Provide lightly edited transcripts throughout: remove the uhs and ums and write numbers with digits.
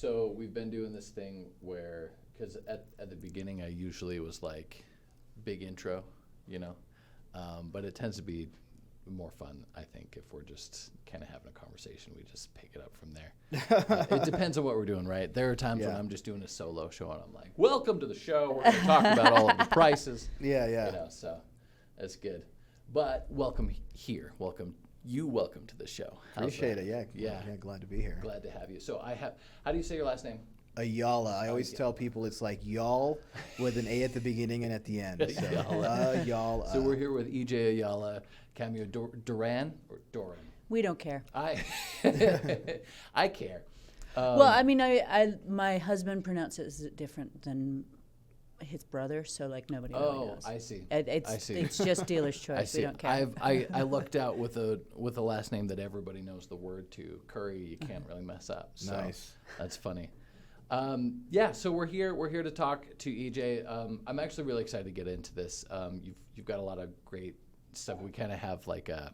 So we've been doing this thing where, because at the beginning I usually was like big intro, but it tends to be more fun, I think, if we're just kind of having a conversation. We just pick it up from there. It depends on what we're doing, right? There are times when I'm just doing a solo show and I'm like, welcome to the show. We're going to talk about all of the prices. Yeah. So that's good. But welcome here. Welcome to the show. Appreciate it. Yeah, glad to be here. Glad to have you. So how do you say your last name? Ayala. I always tell people it's like y'all with an A at the beginning and at the end. So Ayala. So we're here with EJ Ayala, Cameo Duran or Doran. We don't care. I care. Well, I mean, my husband pronounces it different than his brother, so like nobody really knows. I see. It's just dealer's choice. I see. We don't care. I lucked out with a last name that everybody knows the word to. Curry, you can't really mess up. So nice. That's funny. So we're here to talk to EJ. I'm actually really excited to get into this. You've got a lot of great stuff. We kind of have like a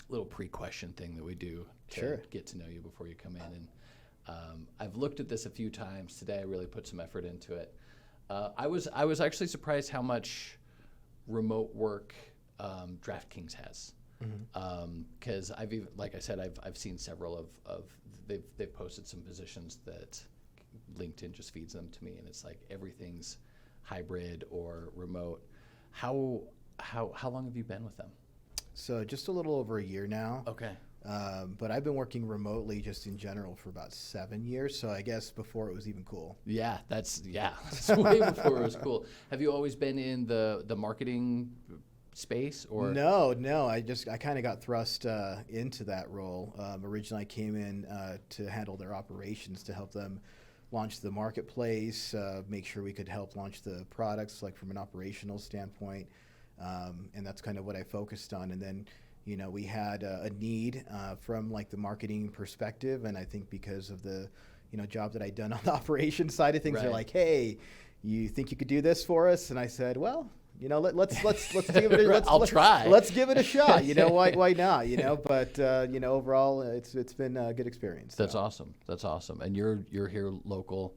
little pre-question thing that we do to get to know you before you come in. And I've looked at this a few times today. I really put some effort into it. I was actually surprised how much remote work DraftKings has. Because I've seen several of they've posted some positions that LinkedIn just feeds them to me, and it's like everything's hybrid or remote. How long have you been with them? So just a little over a year now. Okay. But I've been working remotely just in general for about 7 years. So I guess before it was even cool. Yeah, that's way before it was cool. Have you always been in the marketing space or? No. I kind of got thrust into that role. Originally I came in to handle their operations, to help them launch the marketplace, make sure we could help launch the products like from an operational standpoint. And that's kind of what I focused on. And then, we had a need from like the marketing perspective. And I think because of the, job that I'd done on the operations side of things, right. They're like, hey, you think you could do this for us? And I said, well, let's give it. I'll try. Let's give it a shot. Why not? But overall, it's been a good experience. That's awesome. That's awesome. And you're here local.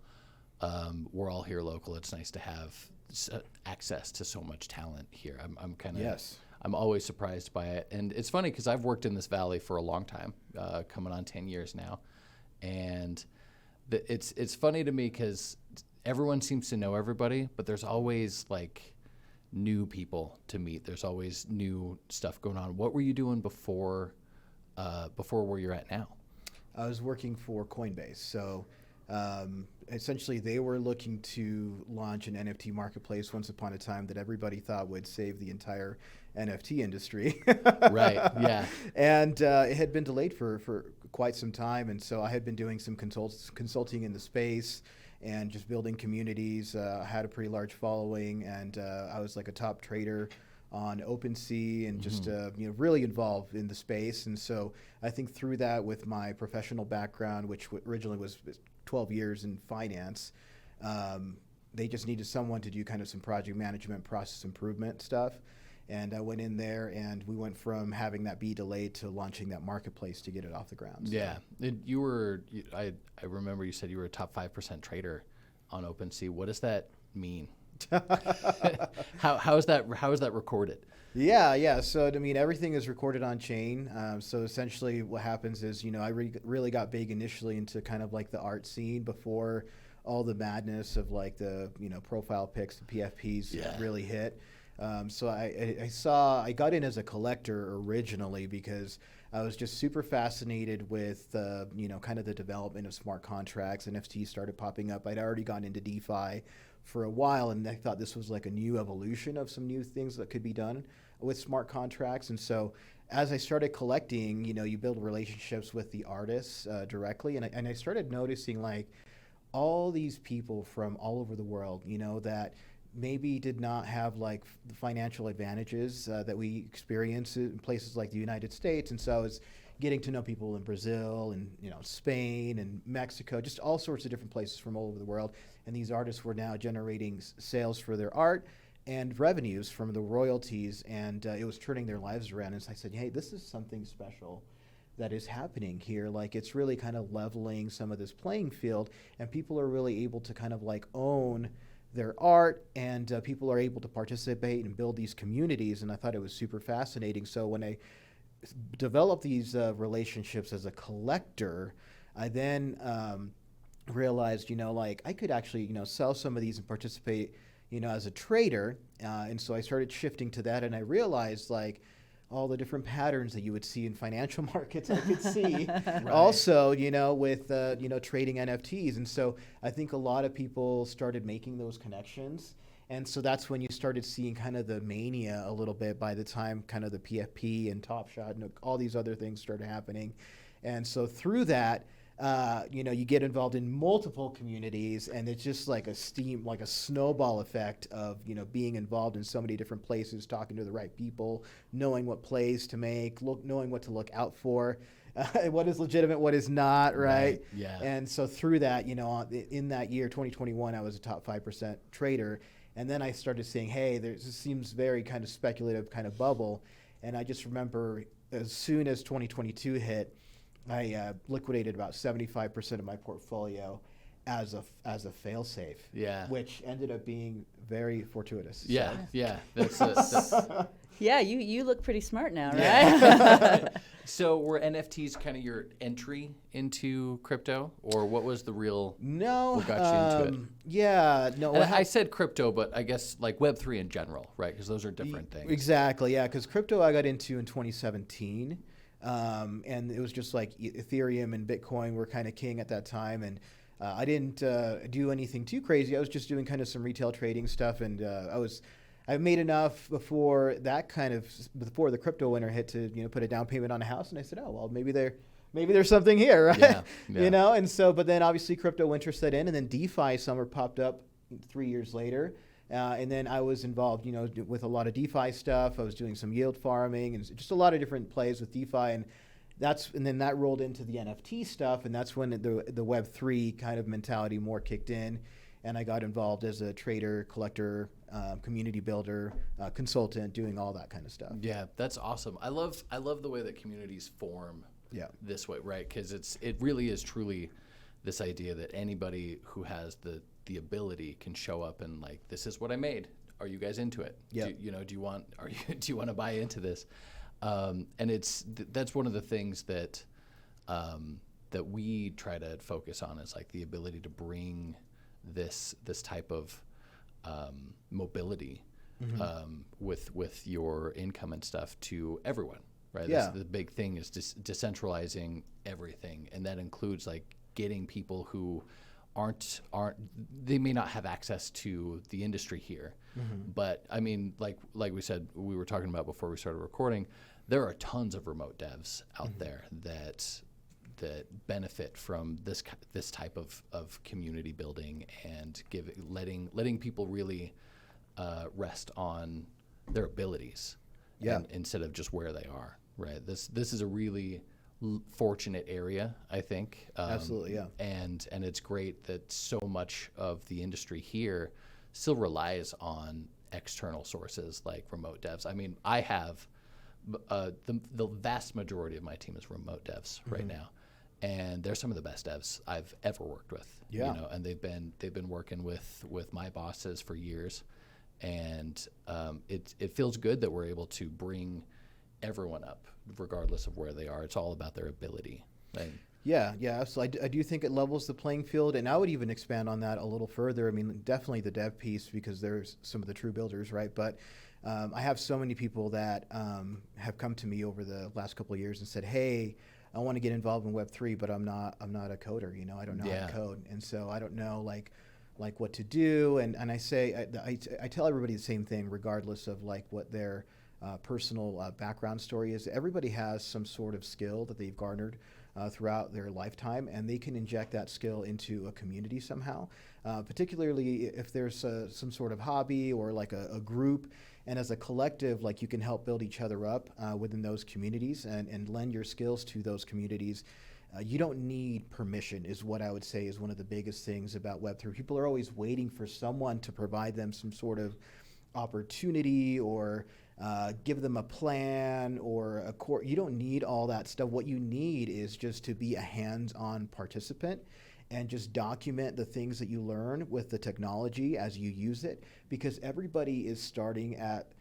We're all here local. It's nice to have access to so much talent here. I'm kind of yes. I'm always surprised by it, and it's funny because I've worked in this valley for a long time, coming on 10 years now, and it's funny to me because everyone seems to know everybody, but there's always like new people to meet. There's always new stuff going on. What were you doing before where you're at now? I was working for Coinbase. So essentially they were looking to launch an NFT marketplace once upon a time that everybody thought would save the entire NFT industry. Right, yeah. And it had been delayed for quite some time. And so I had been doing some consulting in the space and just building communities. I had a pretty large following, and I was like a top trader on OpenSea and just really involved in the space. And so I think through that, with my professional background, which originally was 12 years in finance, they just needed someone to do kind of some project management, process improvement stuff. And I went in there, and we went from having that be delayed to launching that marketplace to get it off the ground. So. Yeah, I remember you said you were a top 5% trader on OpenSea. What does that mean? How is that recorded? Yeah. So I mean, everything is recorded on chain. So essentially, what happens is, I really got big initially into kind of like the art scene before all the madness of like the profile pics, the PFPs really hit. So I got in as a collector originally because I was just super fascinated with kind of the development of smart contracts. NFTs started popping up. I'd already gone into DeFi for a while, and I thought this was like a new evolution of some new things that could be done with smart contracts. And so as I started collecting, you build relationships with the artists directly, and I started noticing like all these people from all over the world, that maybe did not have like the financial advantages that we experience in places like the United States. And so I was getting to know people in Brazil and Spain and Mexico, just all sorts of different places from all over the world. And these artists were now generating sales for their art and revenues from the royalties, and it was turning their lives around. And so I said, hey, this is something special that is happening here. Like, it's really kind of leveling some of this playing field, and people are really able to kind of like own their art, and people are able to participate and build these communities. And I thought it was super fascinating. So when I developed these relationships as a collector, I then realized, like I could actually, sell some of these and participate, as a trader. And so I started shifting to that, and I realized like all the different patterns that you would see in financial markets, I could see Right. also, with, trading NFTs. And so I think a lot of people started making those connections. And so that's when you started seeing kind of the mania a little bit by the time kind of the PFP and Top Shot and all these other things started happening. And so through that, you get involved in multiple communities, and it's just like a snowball effect of, being involved in so many different places, talking to the right people, knowing what plays to make, knowing what to look out for, what is legitimate, what is not, right? Yeah. And so through that, in that year, 2021, I was a top 5% trader. And then I started saying, hey, this seems very kind of speculative kind of bubble. And I just remember as soon as 2022 hit, I liquidated about 75% of my portfolio as a fail-safe. Yeah. Which ended up being very fortuitous. Yeah, So. yeah. That's Yeah, you look pretty smart now, right? Yeah. So were NFTs kind of your entry into crypto, or what was the real? No. What got you into it? Yeah. No. And I said crypto, but I guess like Web3 in general, right? Because those are different things. Exactly. Yeah. Because crypto I got into in 2017. And it was just like Ethereum and Bitcoin were kind of king at that time. And I didn't do anything too crazy. I was just doing kind of some retail trading stuff. And I made enough before the crypto winter hit to, put a down payment on a house. And I said, oh, well, maybe there's something here, right? Yeah, yeah. And so, but then obviously crypto winter set in, and then DeFi summer popped up 3 years later. And then I was involved, with a lot of DeFi stuff. I was doing some yield farming and just a lot of different plays with DeFi. And then that rolled into the NFT stuff. And that's when the Web3 kind of mentality more kicked in. And I got involved as a trader, collector, community builder, consultant, doing all that kind of stuff. Yeah, that's awesome. I love the way that communities form this way, right? Because it really is truly this idea that anybody who has the ability can show up and like, this is what I made. Are you guys into it? Yeah. Do you want to buy into this? And that's one of the things that that we try to focus on is like the ability to bring this type of mobility with your income and stuff to everyone, right? Yeah. The big thing is decentralizing everything, and that includes like getting people who aren't they may not have access to the industry here, but I mean, like we said, we were talking about before we started recording, there are tons of remote devs out there that benefit from this type of community building and letting people really rest on their abilities, instead of just where they are, right? This is a really fortunate area, I think. Absolutely, yeah. And it's great that so much of the industry here still relies on external sources like remote devs. I mean, I have the vast majority of my team is remote devs right now, and they're some of the best devs I've ever worked with. Yeah. And they've been working with my bosses for years, and it feels good that we're able to bring everyone up regardless of where they are. It's all about their ability. Right? Yeah. So I do think it levels the playing field, and I would even expand on that a little further. I mean, definitely the dev piece, because there's some of the true builders, right? But I have so many people that have come to me over the last couple of years and said, "Hey, I want to get involved in Web3, but I'm not a coder. I don't know how to code, and so I don't know like what to do." And I say I tell everybody the same thing, regardless of like what their personal background story is. Everybody has some sort of skill that they've garnered throughout their lifetime, and they can inject that skill into a community somehow, particularly if there's some sort of hobby or like a group. And as a collective, like you can help build each other up within those communities and lend your skills to those communities. You don't need permission, is what I would say is one of the biggest things about Web3. People are always waiting for someone to provide them some sort of opportunity or give them a plan or a core. You don't need all that stuff. What you need is just to be a hands-on participant and just document the things that you learn with the technology as you use it, because everybody is starting at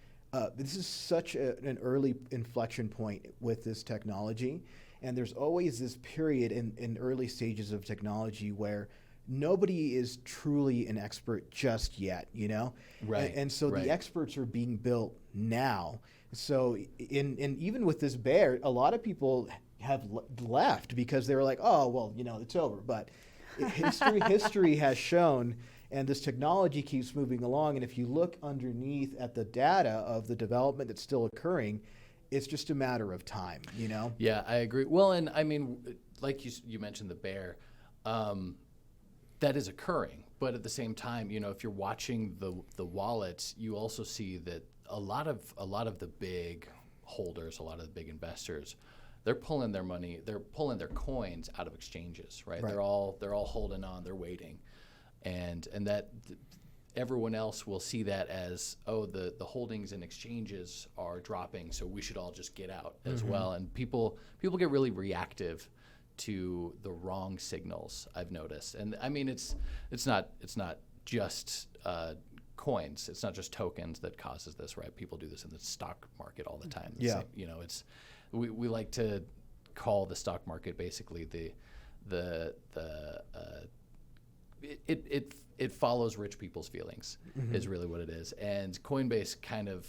this is such an early inflection point with this technology, and there's always this period in early stages of technology where nobody is truly an expert just yet, you know? Right. And so right. the experts are being built now. So even with this bear, a lot of people have left because they were like, oh, well, you know, it's over. But history has shown, and this technology keeps moving along. And if you look underneath at the data of the development that's still occurring, it's just a matter of time, you know? Yeah, I agree. Well, and I mean, like you mentioned the bear, that is occurring. But at the same time, you know, if you're watching the wallets, you also see that a lot of the big holders, a lot of the big investors, they're pulling their money, they're pulling their coins out of exchanges, right? They're all holding on, they're waiting, and that everyone else will see that as, oh, the holdings in exchanges are dropping, so we should all just get out as well. And people get really reactive to the wrong signals, I've noticed. And I mean, it's not just coins, it's not just tokens that causes this, right? People do this in the stock market all the time. Yeah. You know, it's we like to call the stock market basically it follows rich people's feelings is really what it is. And Coinbase kind of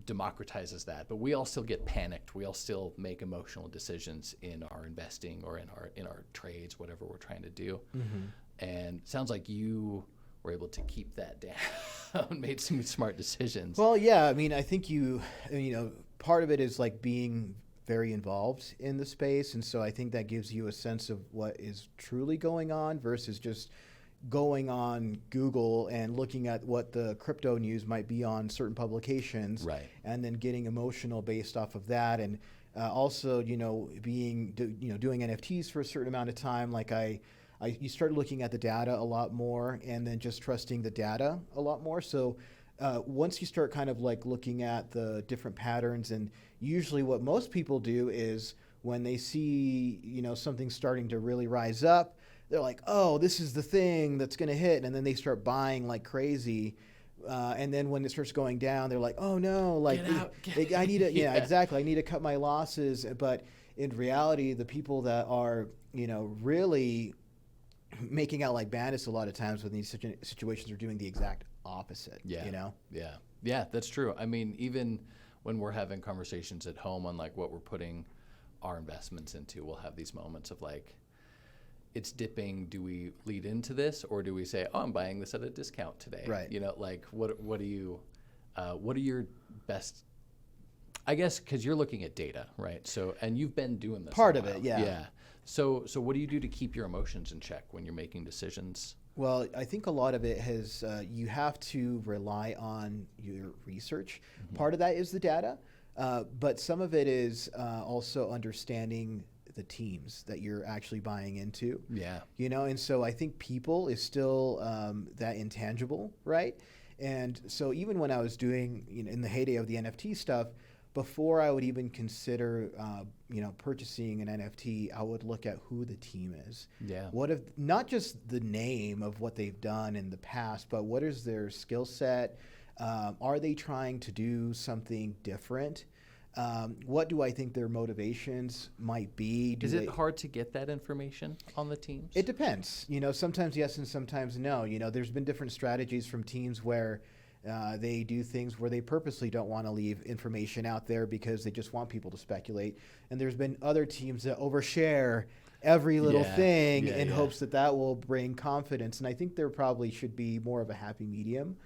democratizes that, but we all still get panicked. We all still make emotional decisions in our investing or in our trades, whatever we're trying to do. And it sounds like you were able to keep that down, made some smart decisions. Well, yeah, I mean, I think part of it is like being very involved in the space, and so I think that gives you a sense of what is truly going on versus just going on Google and looking at what the crypto news might be on certain publications, right, and then getting emotional based off of that. And also, doing NFTs for a certain amount of time, like you start looking at the data a lot more and then just trusting the data a lot more. So once you start kind of like looking at the different patterns, and usually what most people do is when they see, something starting to really rise up, they're like, oh, this is the thing that's going to hit. And then they start buying like crazy. And then when it starts going down, they're like, oh no, like I need to, exactly. I need to cut my losses. But in reality, the people that are, really making out like bandits a lot of times with these situations are doing the exact opposite. Yeah, that's true. I mean, even when we're having conversations at home on like what we're putting our investments into, we'll have these moments of like, it's dipping. Do we lead into this, or do we say, oh, I'm buying this at a discount today? Right. Like what are your best, I guess, because you're looking at data, right? So, and you've been doing this part a of while. it. Yeah. So what do you do to keep your emotions in check when you're making decisions? Well, I think a lot of it has, you have to rely on your research. Part of that is the data, but some of it is also understanding the teams that you're actually buying into. Yeah. And so I think people is still that intangible, right? And so even when I was doing, in the heyday of the NFT stuff, before I would even consider, purchasing an NFT, I would look at who the team is. Yeah. Not just the name of what they've done in the past, but what is their skill set? Are they trying to do something different? What do I think their motivations might be? Is it hard to get that information on the teams? It depends. Sometimes yes and sometimes no. There's been different strategies from teams where they do things where they purposely don't want to leave information out there because they just want people to speculate. And there's been other teams that overshare every little thing in hopes that will bring confidence. And I think there probably should be more of a happy medium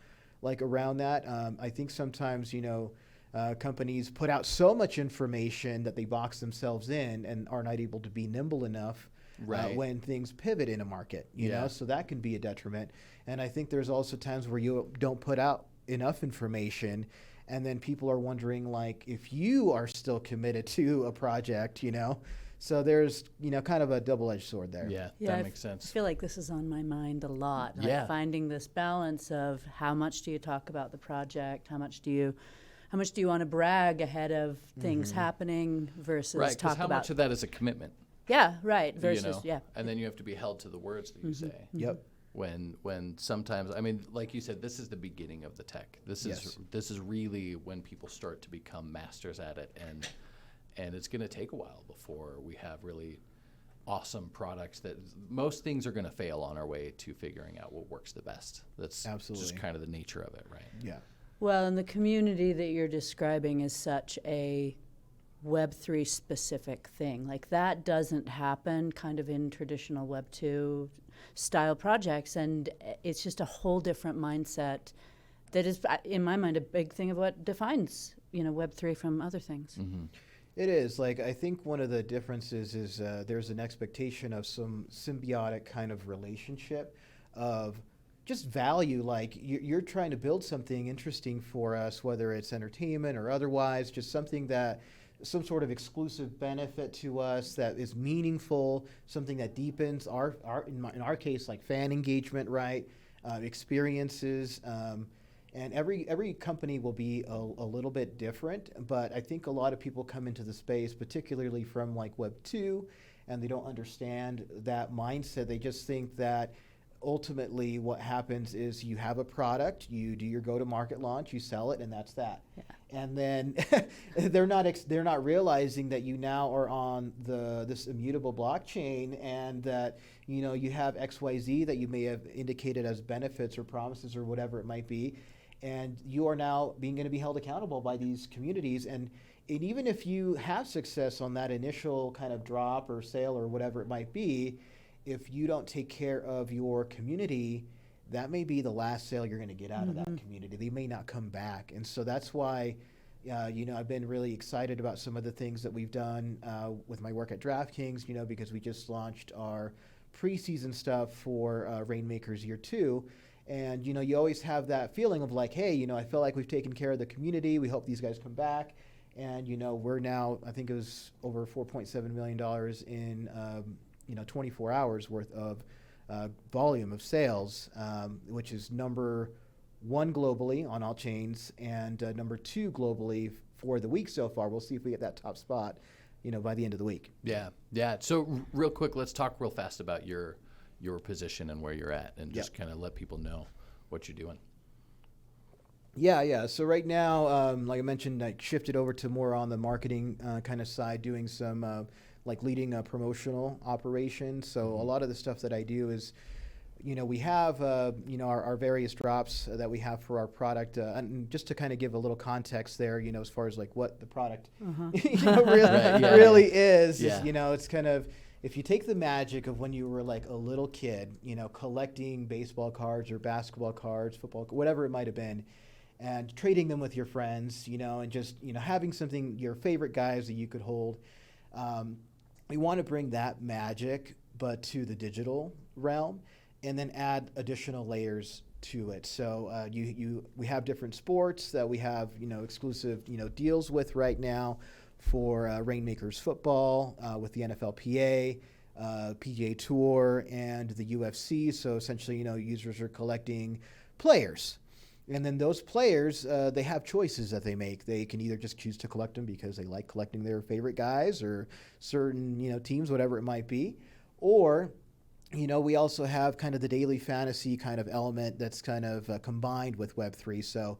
like around that. I think sometimes, companies put out so much information that they box themselves in and are not able to be nimble enough when things pivot in a market, you know, so that can be a detriment. And I think there's also times where you don't put out enough information, and then people are wondering like if you are still committed to a project, So there's, kind of a double-edged sword there. Yeah, Yeah, that makes I sense. feel like this is on my mind a lot. Like Yeah. finding this balance of how much do you talk about the project, how much do you want to brag ahead of things happening versus Right, because talk how about much of that is a commitment? yeah, right, You versus know? yeah. And then you have to be held to the words that you say. Yep. When sometimes, I mean, like you said, this is the beginning of the tech. This is really when people start to become masters at it, and it's going to take a while before we have really awesome products. That most things are going to fail on our way to figuring out what works the best. That's Absolutely. just kind of the nature of it, right? Yeah. Well, and the community that you're describing is such a Web3 specific thing. Like that doesn't happen kind of in traditional Web2 style projects, and it's just a whole different mindset that is, in my mind, a big thing of what defines, Web3 from other things. Mm-hmm. It is. Like, I think one of the differences is there's an expectation of some symbiotic kind of relationship of just value. Like, you're trying to build something interesting for us, whether it's entertainment or otherwise, just something that some sort of exclusive benefit to us that is meaningful, something that deepens our in our case, like fan engagement, right? Experiences. And every company will be a little bit different, but I think a lot of people come into the space, particularly from like Web 2, and they don't understand that mindset. They just think that ultimately what happens is you have a product, you do your go-to-market launch, you sell it, and that's that. Yeah. And then they're not realizing that you now are on this immutable blockchain, and that you have XYZ that you may have indicated as benefits or promises or whatever it might be. And you are now going to be held accountable by these communities. And even if you have success on that initial kind of drop or sale or whatever it might be, if you don't take care of your community, that may be the last sale you're going to get out of that community. They may not come back. And so that's why, I've been really excited about some of the things that we've done with my work at DraftKings, because we just launched our preseason stuff for Rainmakers Year 2. And, you always have that feeling of like, hey, I feel like we've taken care of the community. We hope these guys come back. And, we're now, I think it was over $4.7 million in, 24 hours worth of volume of sales, which is number 1 globally on all chains and number 2 globally for the week so far. We'll see if we get that top spot, by the end of the week. Yeah. So real quick, let's talk real fast about your position and where you're at, and just kind of let people know what you're doing. Yeah. So right now, like I mentioned, I shifted over to more on the marketing kind of side, doing some leading a promotional operation. So a lot of the stuff that I do is, we have, our various drops that we have for our product. And just to kind of give a little context there, as far as like what the product really is, it's kind of, if you take the magic of when you were like a little kid, collecting baseball cards or basketball cards, football, whatever it might have been, and trading them with your friends, and just, having something, your favorite guys that you could hold. We want to bring that magic, but to the digital realm, and then add additional layers to it. So we have different sports that we have, exclusive, deals with right now. For Rainmakers football, with the NFLPA, PGA Tour, and the UFC. So essentially, users are collecting players. And then those players, they have choices that they make. They can either just choose to collect them because they like collecting their favorite guys or certain, teams, whatever it might be. Or, we also have kind of the daily fantasy kind of element that's kind of combined with Web3. So,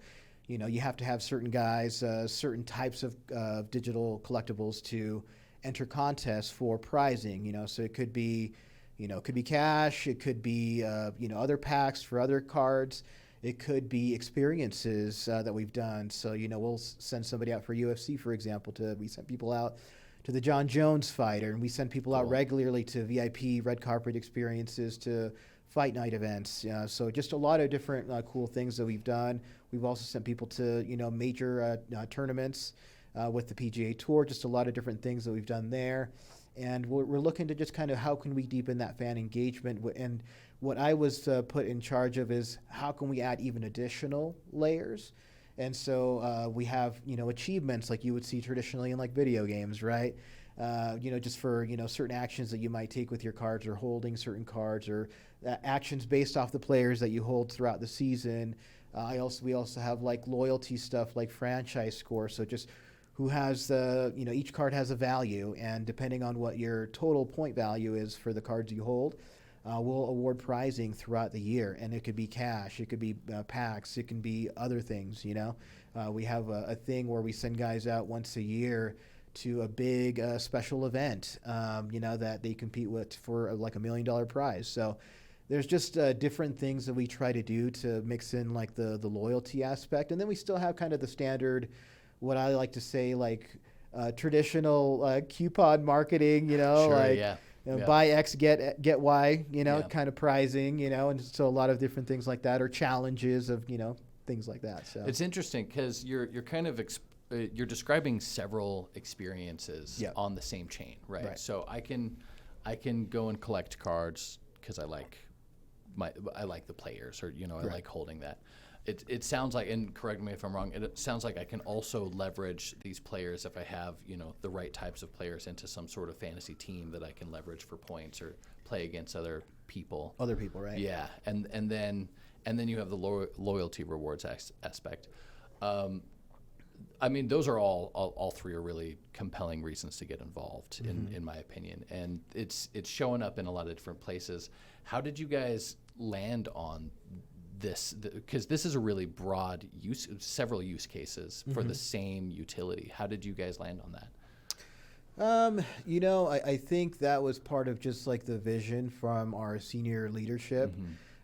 you have to have certain guys, certain types of digital collectibles to enter contests for prizing. So it could be, cash. It could be, other packs for other cards. It could be experiences that we've done. So, we'll send somebody out for UFC, for example. We send people out to the John Jones fighter, and we send people out regularly to VIP red carpet experiences, to fight night events. So just a lot of different cool things that we've done. We've also sent people to, major tournaments with the PGA Tour, just a lot of different things that we've done there. And we're looking to just kind of how can we deepen that fan engagement. And what I was put in charge of is how can we add even additional layers. And so we have, achievements like you would see traditionally in like video games, right? just for, certain actions that you might take with your cards or holding certain cards or actions based off the players that you hold throughout the season. We also have like loyalty stuff like franchise score. So just who has each card has a value, and depending on what your total point value is for the cards you hold, we'll award prizing throughout the year. And it could be cash, it could be packs, it can be other things, We have a thing where we send guys out once a year to a big special event, that they compete with for like $1 million prize. So there's just different things that we try to do to mix in like the loyalty aspect. And then we still have kind of the standard, what I like to say, like traditional coupon marketing, Sure, buy X, get Y, Yeah. kind of pricing, and so a lot of different things like that, or challenges of, things like that. So It's interesting because you're kind of you're describing several experiences Yeah. on the same chain, right? Right. So I can go and collect cards because I like the players, or I like holding that. It sounds like, and correct me if I'm wrong, it sounds like I can also leverage these players if I have the right types of players into some sort of fantasy team that I can leverage for points or play against other people. Other people, right? Yeah, and then you have the loyalty rewards aspect. I mean, those are all three are really compelling reasons to get involved, in my opinion, and it's showing up in a lot of different places. How did you guys land on this? Because this is a really broad several use cases for the same utility. How did you guys land on that? I think that was part of just like the vision from our senior leadership.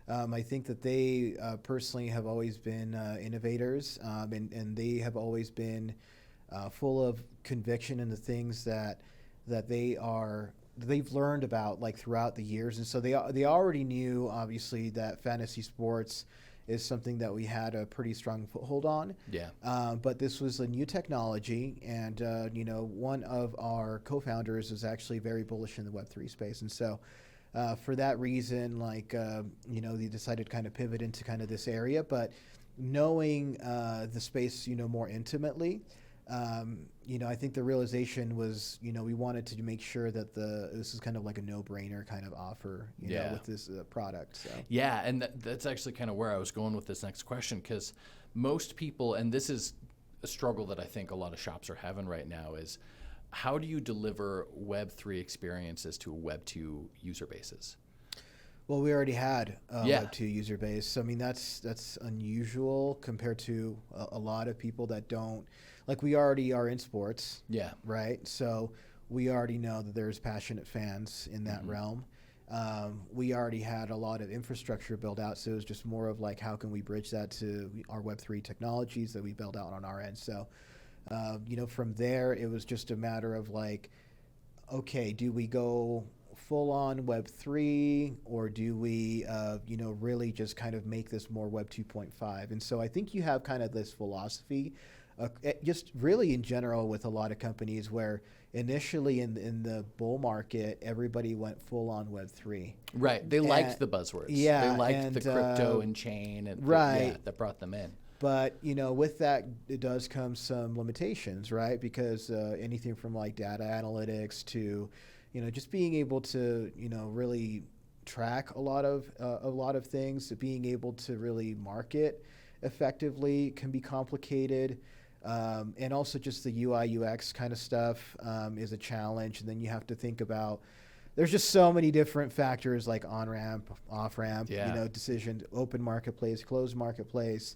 I think that they personally have always been innovators, and they have always been full of conviction in the things that they've learned about like throughout the years. And so they already knew, obviously, that fantasy sports is something that we had a pretty strong foothold on. Yeah. But this was a new technology, and one of our co-founders is actually very bullish in the Web3 space, and so for that reason, they decided to kind of pivot into kind of this area. But knowing the space, more intimately, I think the realization was, we wanted to make sure that this is kind of like a no-brainer kind of offer, with this product. So. Yeah, and that's actually kind of where I was going with this next question, because most people, and this is a struggle that I think a lot of shops are having right now, is how do you deliver Web3 experiences to a Web2 user bases? Well, we already had a Web2 user base. So, I mean, that's unusual compared to a lot of people that don't. Like, we already are in sports. Yeah. Right? So we already know that there's passionate fans in that realm. We already had a lot of infrastructure built out. So it was just more of like, how can we bridge that to our Web3 technologies that we built out on our end? So, from there, it was just a matter of like, okay, do we go full on Web3, or do we, really just kind of make this more Web 2.5? And so I think you have kind of this philosophy, just really in general with a lot of companies, where initially in the bull market, everybody went full on Web3. Right. They liked the buzzwords. Yeah. They liked the crypto and chain, and that brought them in. But, with that, it does come some limitations, right? Because anything from like data analytics to, just being able to, really track a lot of things, to being able to really market effectively can be complicated. And also just the UI UX kind of stuff is a challenge. And then you have to think about, there's just so many different factors like on-ramp, off-ramp, decisions, open marketplace, closed marketplace.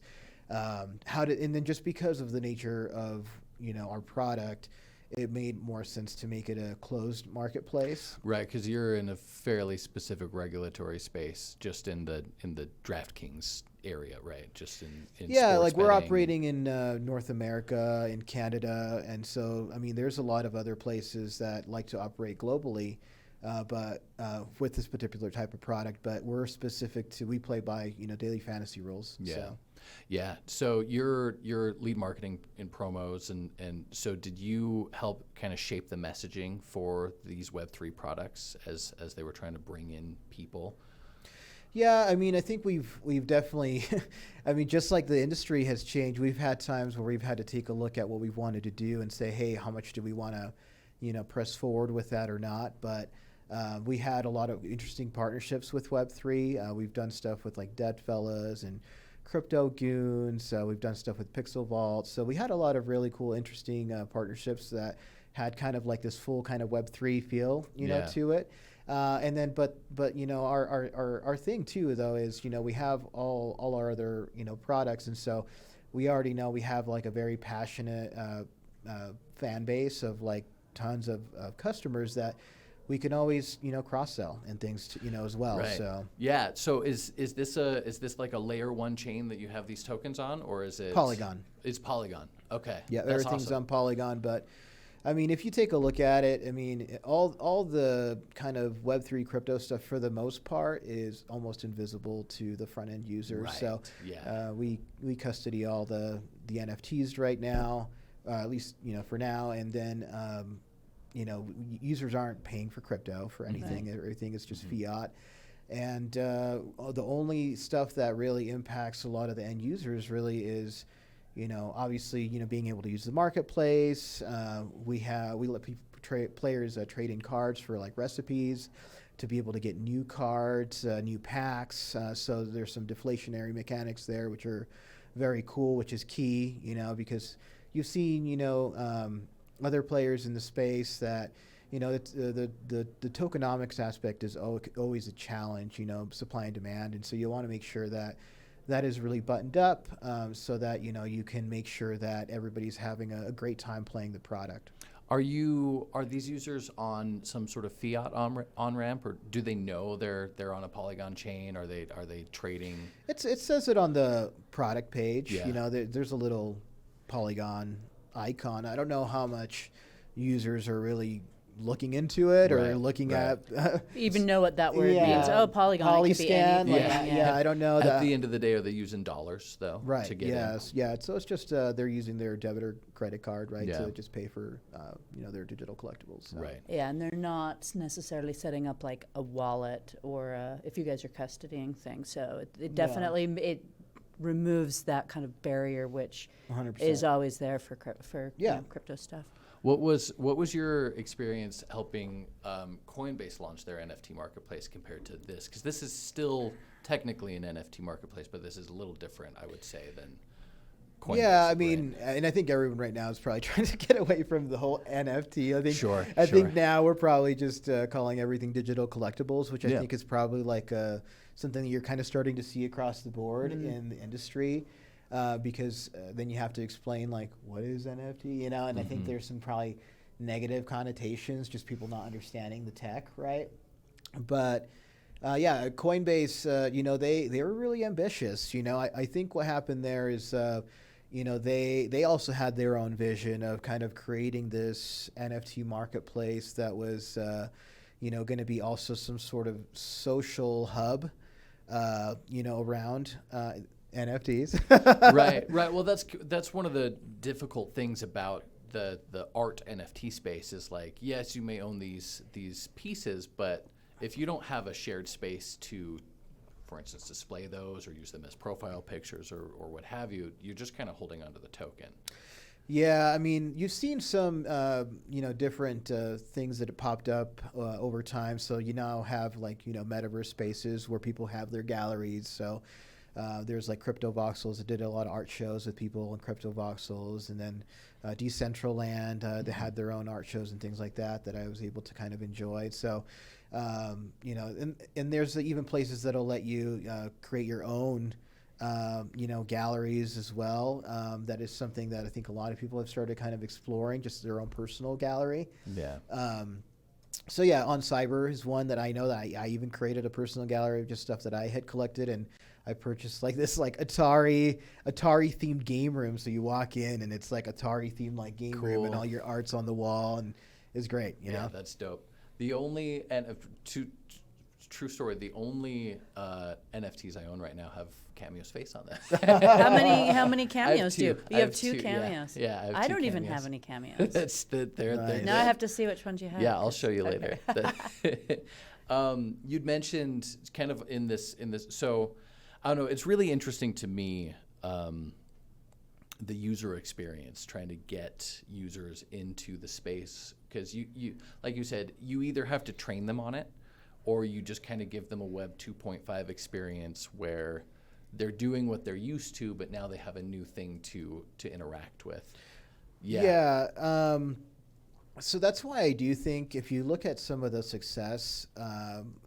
And then just because of the nature of, our product, it made more sense to make it a closed marketplace. Right, because you're in a fairly specific regulatory space, just in the DraftKings area, right? Just in sports we're betting. operating in North America, in Canada, and so I mean, there's a lot of other places that like to operate globally, but with this particular type of product. But we're specific to, we play by daily fantasy rules. Yeah. So. Yeah. So you're lead marketing in promos, and so did you help kind of shape the messaging for these Web3 products as they were trying to bring in people? Yeah, I mean, I think we've definitely, I mean, just like the industry has changed, we've had times where we've had to take a look at what we've wanted to do and say, hey, how much do we want to, press forward with that or not. But we had a lot of interesting partnerships with Web3. We've done stuff with like Deadfellas and Crypto Goons. We've done stuff with Pixel Vault. So we had a lot of really cool, interesting partnerships that had kind of like this full kind of Web3 feel, to it. And then, but our thing too, though, is, we have all our other, products. And so we already know we have like a very passionate fan base of like tons of customers that we can always, cross-sell and things, as well. Right. So yeah. So is this like a layer 1 chain that you have these tokens on, or is it Polygon? It's Polygon. Okay. Yeah, That's everything's awesome. on Polygon. But I mean, if you take a look at it, I mean, all the kind of Web3 crypto stuff for the most part is almost invisible to the front end users. Right. So Yeah. we custody all the NFTs right now, at least for now, and then. Users aren't paying for crypto for anything. Right. Everything is just fiat. And the only stuff that really impacts a lot of the end users really is, obviously, being able to use the marketplace. We let players trade in cards for like recipes to be able to get new cards, new packs. So there's some deflationary mechanics there, which are very cool, which is key, because you've seen, other players in the space that, the tokenomics aspect is always a challenge, supply and demand. And so you want to make sure that is really buttoned up so that, you can make sure that everybody's having a great time playing the product. Are these users on some sort of fiat on-ramp, or do they know they're on a Polygon chain? Are they trading? It says it on the product page. Yeah. There's a little Polygon icon. I don't know how much users are really looking into it or looking at. Even know what that word means. Oh, Polygon. It could be Polyscan. anything. I don't know. At the end of the day, are they using dollars though? Right. To get yes. in? Yeah. So it's just they're using their debit or credit card, right, Yeah. to just pay for their digital collectibles. So. Right. Yeah, and they're not necessarily setting up like a wallet or if you guys are custodying things. So it definitely it removes that kind of barrier, which 100%. is always there for crypto stuff. What was your experience helping Coinbase launch their NFT marketplace compared to this? Because this is still technically an NFT marketplace, but this is a little different, I would say, than Coinbase. Yeah, I mean, and I think everyone right now is probably trying to get away from the whole NFT. I think now we're probably just calling everything digital collectibles, which I think is probably like something that you're kind of starting to see across the board in the industry. Because then you have to explain like what is NFT, and I think there's some probably negative connotations, just people not understanding the tech, right? But Coinbase, they were really ambitious. I think what happened there is, they also had their own vision of kind of creating this NFT marketplace that was, going to be also some sort of social hub, around. NFTs. Right. Well, that's one of the difficult things about the art NFT space is like, yes, you may own these pieces, but if you don't have a shared space to, for instance, display those or use them as profile pictures or what have you, you're just kind of holding onto the token. Yeah, I mean, you've seen some, different things that have popped up over time. So you now have like, metaverse spaces where people have their galleries. So there's like Crypto Voxels that did a lot of art shows with people in Crypto Voxels, and then Decentraland, they had their own art shows and things like that I was able to kind of enjoy. So, and there's even places that'll let you create your own, galleries as well. That is something that I think a lot of people have started kind of exploring, just their own personal gallery. Yeah. So yeah, on Cyber is one that I know that I even created a personal gallery of just stuff that I had collected, and I purchased like this like Atari themed game room. So you walk in and it's like Atari themed like game room, and all your art's on the wall, and it's great. You know? That's dope. The only true story. The only NFTs I own right now have Cameo's face on them. How many cameos do you? You have two cameos. Yeah, I have I two don't even cameos. have any cameos. Now I have to see which ones you have. Yeah, I'll show you later. You'd mentioned kind of in this. So I don't know. It's really interesting to me, the user experience, trying to get users into the space because you like you said, you either have to train them on it, or you just kind of give them a Web 2.5 experience where they're doing what they're used to, but now they have a new thing to interact with. Yeah. So that's why I do think if you look at some of the success,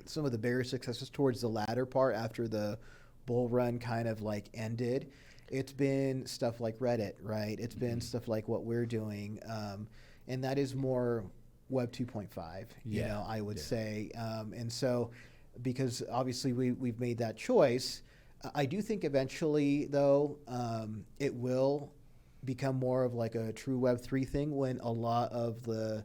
some of the bigger successes towards the latter part after the bull run kind of like ended, it's been stuff like Reddit, right? It's been stuff like what we're doing. And that is more Web 2.5, you know, I would say. And so because obviously we've made that choice, I do think eventually, though, it will become more of like a true Web3 thing when a lot of the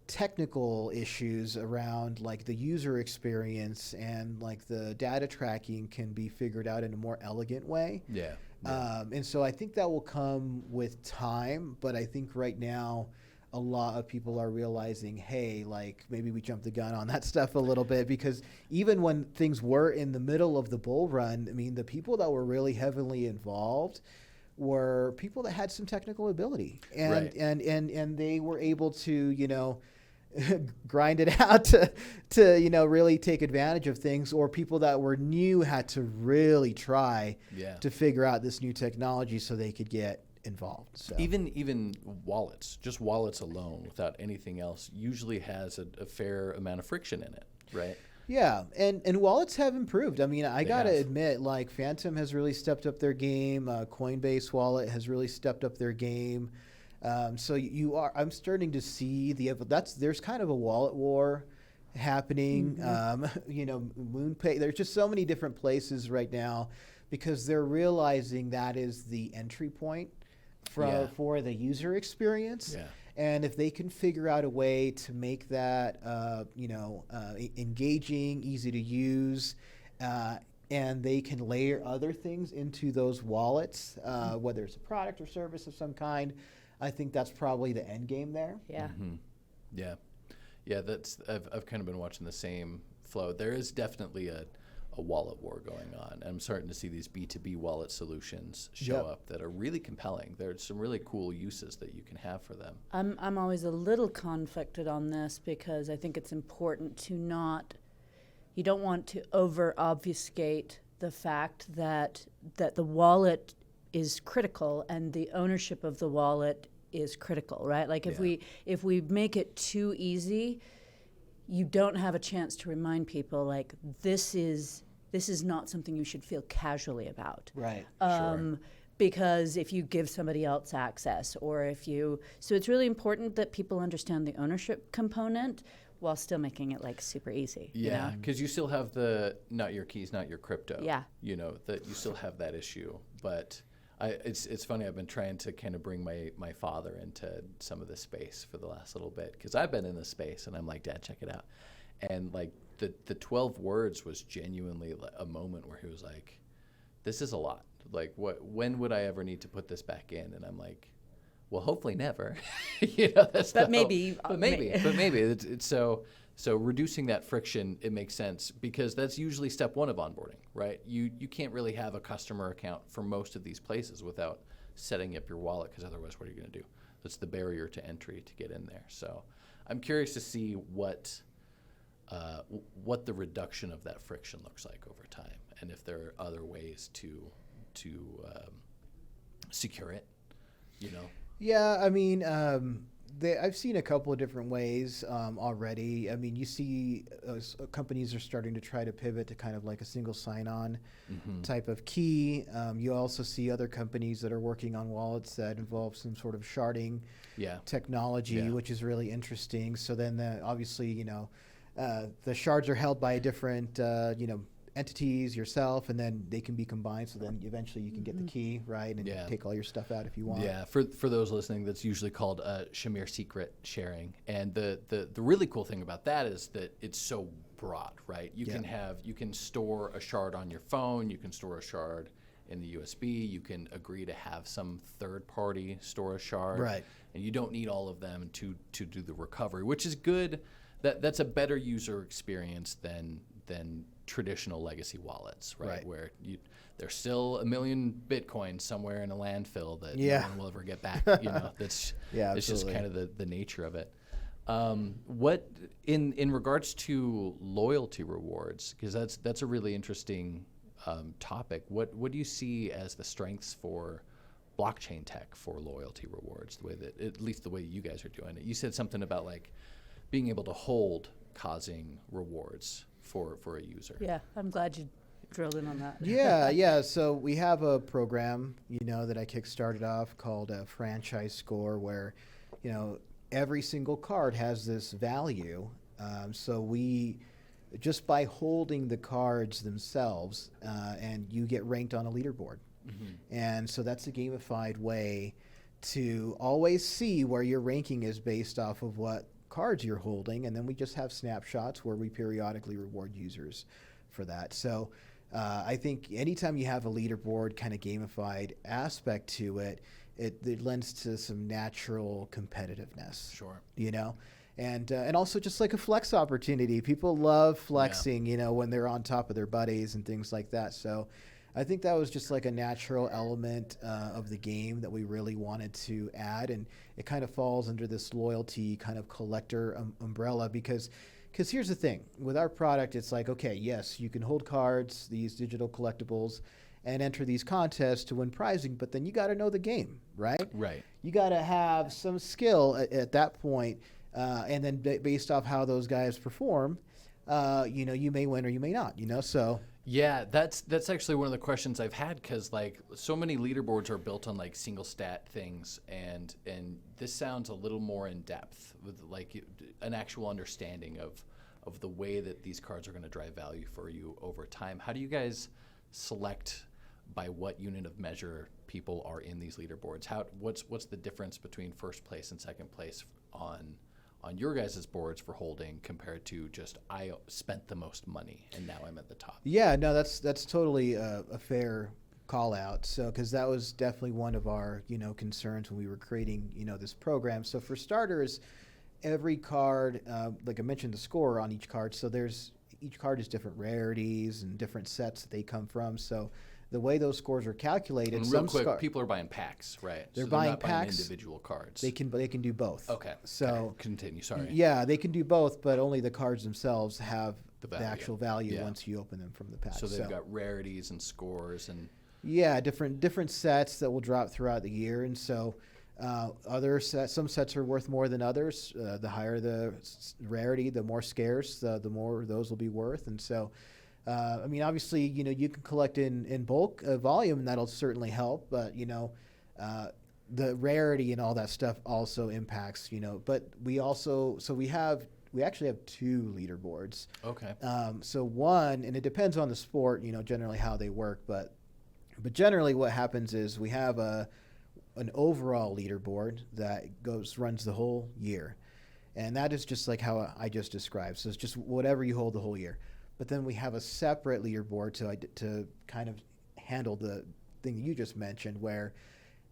technical issues around like the user experience and like the data tracking can be figured out in a more elegant way. Yeah. And so I think that will come with time, but I think right now a lot of people are realizing, hey, like maybe we jumped the gun on that stuff a little bit, because even when things were in the middle of the bull run, I mean, the people that were really heavily involved were people that had some technical ability, and and they were able to, you know, grind it out to you know, really take advantage of things, or people that were new had to really try to figure out this new technology so they could get involved. So Even wallets, just wallets alone without anything else usually has a fair amount of friction in it, right? Yeah, and wallets have improved. I mean, I got to admit, like Phantom has really stepped up their game. Coinbase wallet has really stepped up their game. So I'm starting to see there's kind of a wallet war happening. You know, MoonPay, there's just so many different places right now because they're realizing that is the entry point for the user experience. Yeah. And if they can figure out a way to make that, you know, engaging, easy to use, and they can layer other things into those wallets, whether it's a product or service of some kind, I think that's probably the end game there. Yeah. Yeah. I've kind of been watching the same flow. There is definitely a wallet war going on. I'm starting to see these B2B wallet solutions show up that are really compelling. There's some really cool uses that you can have for them. I'm always a little conflicted on this because I think it's important to you don't want to over obfuscate the fact that the wallet is critical and the ownership of the wallet is critical, right? Like if we make it too easy, you don't have a chance to remind people like this is not something you should feel casually about. Right. Sure. Because if you give somebody else access so it's really important that people understand the ownership component while still making it like super easy. Yeah, because you still have the not your keys, not your crypto. Yeah. You know, that you still have that issue. But it's funny, I've been trying to kind of bring my father into some of this space for the last little bit because I've been in this space and I'm like, Dad, check it out. And like the 12 words was genuinely a moment where he was like, this is a lot. Like when would I ever need to put this back in? And I'm like, well, hopefully never. You know, that's but maybe. It's so reducing that friction, it makes sense because that's usually step one of onboarding, right? You can't really have a customer account for most of these places without setting up your wallet because otherwise what are you going to do? That's the barrier to entry to get in there. So I'm curious to see what the reduction of that friction looks like over time and if there are other ways to secure it, you know? Yeah, I mean, I've seen a couple of different ways already. I mean, you see companies are starting to try to pivot to kind of like a single sign-on type of key. You also see other companies that are working on wallets that involve some sort of sharding technology, which is really interesting. So then obviously, you know, the shards are held by different, you know, entities, yourself, and then they can be combined. So then eventually you can get the key, right, and take all your stuff out if you want. Yeah, for those listening, that's usually called Shamir secret sharing. And the really cool thing about that is that it's so broad, right? You can store a shard on your phone, you can store a shard in the USB, you can agree to have some third party store a shard, right? And you don't need all of them to do the recovery, which is good. That's a better user experience than traditional legacy wallets, right? Where there's still 1 million Bitcoin somewhere in a landfill that no one will ever get back. You know, it's just kind of the nature of it. What in regards to loyalty rewards, because that's a really interesting topic. What do you see as the strengths for blockchain tech for loyalty rewards? The way that, at least the way you guys are doing it. You said something about like being able to hold causing rewards for a user. Yeah, I'm glad you drilled in on that. Yeah. So we have a program, that I kickstarted off called a franchise score, where, every single card has this value. So we, just by holding the cards themselves, and you get ranked on a leaderboard. Mm-hmm. And so that's a gamified way to always see where your ranking is based off of what cards you're holding. And then we just have snapshots where we periodically reward users for that. So I think anytime you have a leaderboard kind of gamified aspect to it, it lends to some natural competitiveness. Sure. And also just like a flex opportunity. People love flexing, when they're on top of their buddies and things like that. So I think that was just like a natural element of the game that we really wanted to add. And it kind of falls under this loyalty kind of collector umbrella because here's the thing. With our product, it's like, okay, yes, you can hold cards, these digital collectibles, and enter these contests to win prizing, but then you got to know the game, right? Right. You got to have some skill at that point, and then based off how those guys perform, you may win or you may not, so... Yeah, that's actually one of the questions I've had, because like so many leaderboards are built on like single stat things, and this sounds a little more in depth with like an actual understanding of the way that these cards are going to drive value for you over time. How do you guys select by what unit of measure people are in these leaderboards? What's the difference between first place and second place on your guys' boards for holding compared to just I spent the most money and now I'm at the top? Yeah, no, that's totally a fair call out. So, because that was definitely one of our concerns when we were creating this program. So for starters, every card, like I mentioned, the score on each card. So each card is different rarities and different sets that they come from. So the way those scores are calculated, and real quick, people are buying packs, right? They're so buying not packs. Buying individual cards. They can do both. Okay. So okay. Continue. Sorry. Yeah, they can do both, but only the cards themselves have the actual value yeah. once you open them from the pack. So they've got rarities and scores and. Yeah, different sets that will drop throughout the year, and so other sets, some sets are worth more than others. The higher the rarity, the more scarce, the more those will be worth, and so. Obviously, you can collect in bulk volume, and that'll certainly help. But the rarity and all that stuff also impacts. But we actually have two leaderboards. Okay. So one, and it depends on the sport. Generally how they work, but generally what happens is we have an overall leaderboard that runs the whole year, and that is just like how I just described. So it's just whatever you hold the whole year. But then we have a separate leaderboard to kind of handle the thing that you just mentioned, where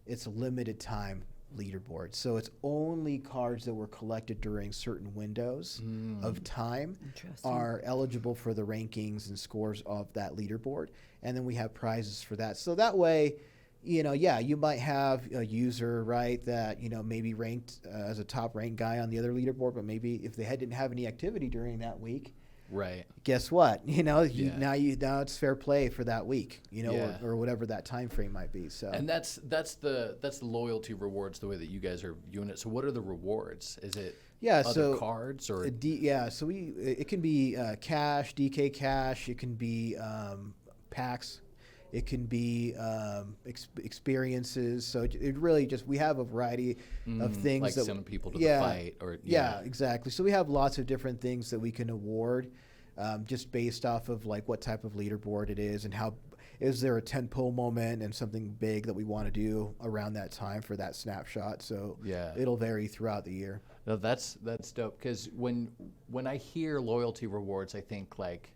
it's a limited time leaderboard. So it's only cards that were collected during certain windows of time are eligible for the rankings and scores of that leaderboard. And then we have prizes for that. So that way, you might have a user, right, that, maybe ranked as a top ranked guy on the other leaderboard, but maybe if they didn't have any activity during that week, right. guess what? Now it's fair play for that week, or whatever that time frame might be. So and that's the loyalty rewards, the way that you guys are viewing it. So what are the rewards? Is it other cards or so it can be cash, DK cash, it can be packs, it can be experiences. So it really just, we have a variety of things like that sending people to the fight or exactly. So we have lots of different things that we can award just based off of like what type of leaderboard it is and how is there a tentpole moment and something big that we want to do around that time for that snapshot. So it'll vary throughout the year. No, that's dope, because when I hear loyalty rewards, I think like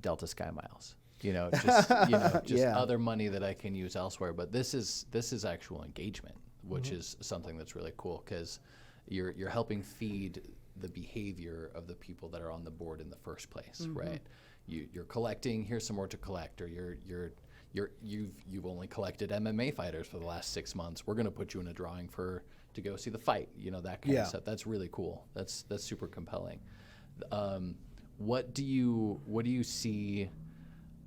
Delta Sky Miles. Just other money that I can use elsewhere. But this is actual engagement, which is something that's really cool, because you're helping feed the behavior of the people that are on the board in the first place, right? You're collecting. Here's some more to collect, or you've only collected MMA fighters for the last 6 months. We're going to put you in a drawing for to go see the fight, that kind Yeah. of stuff. That's really cool. That's super compelling. What do you see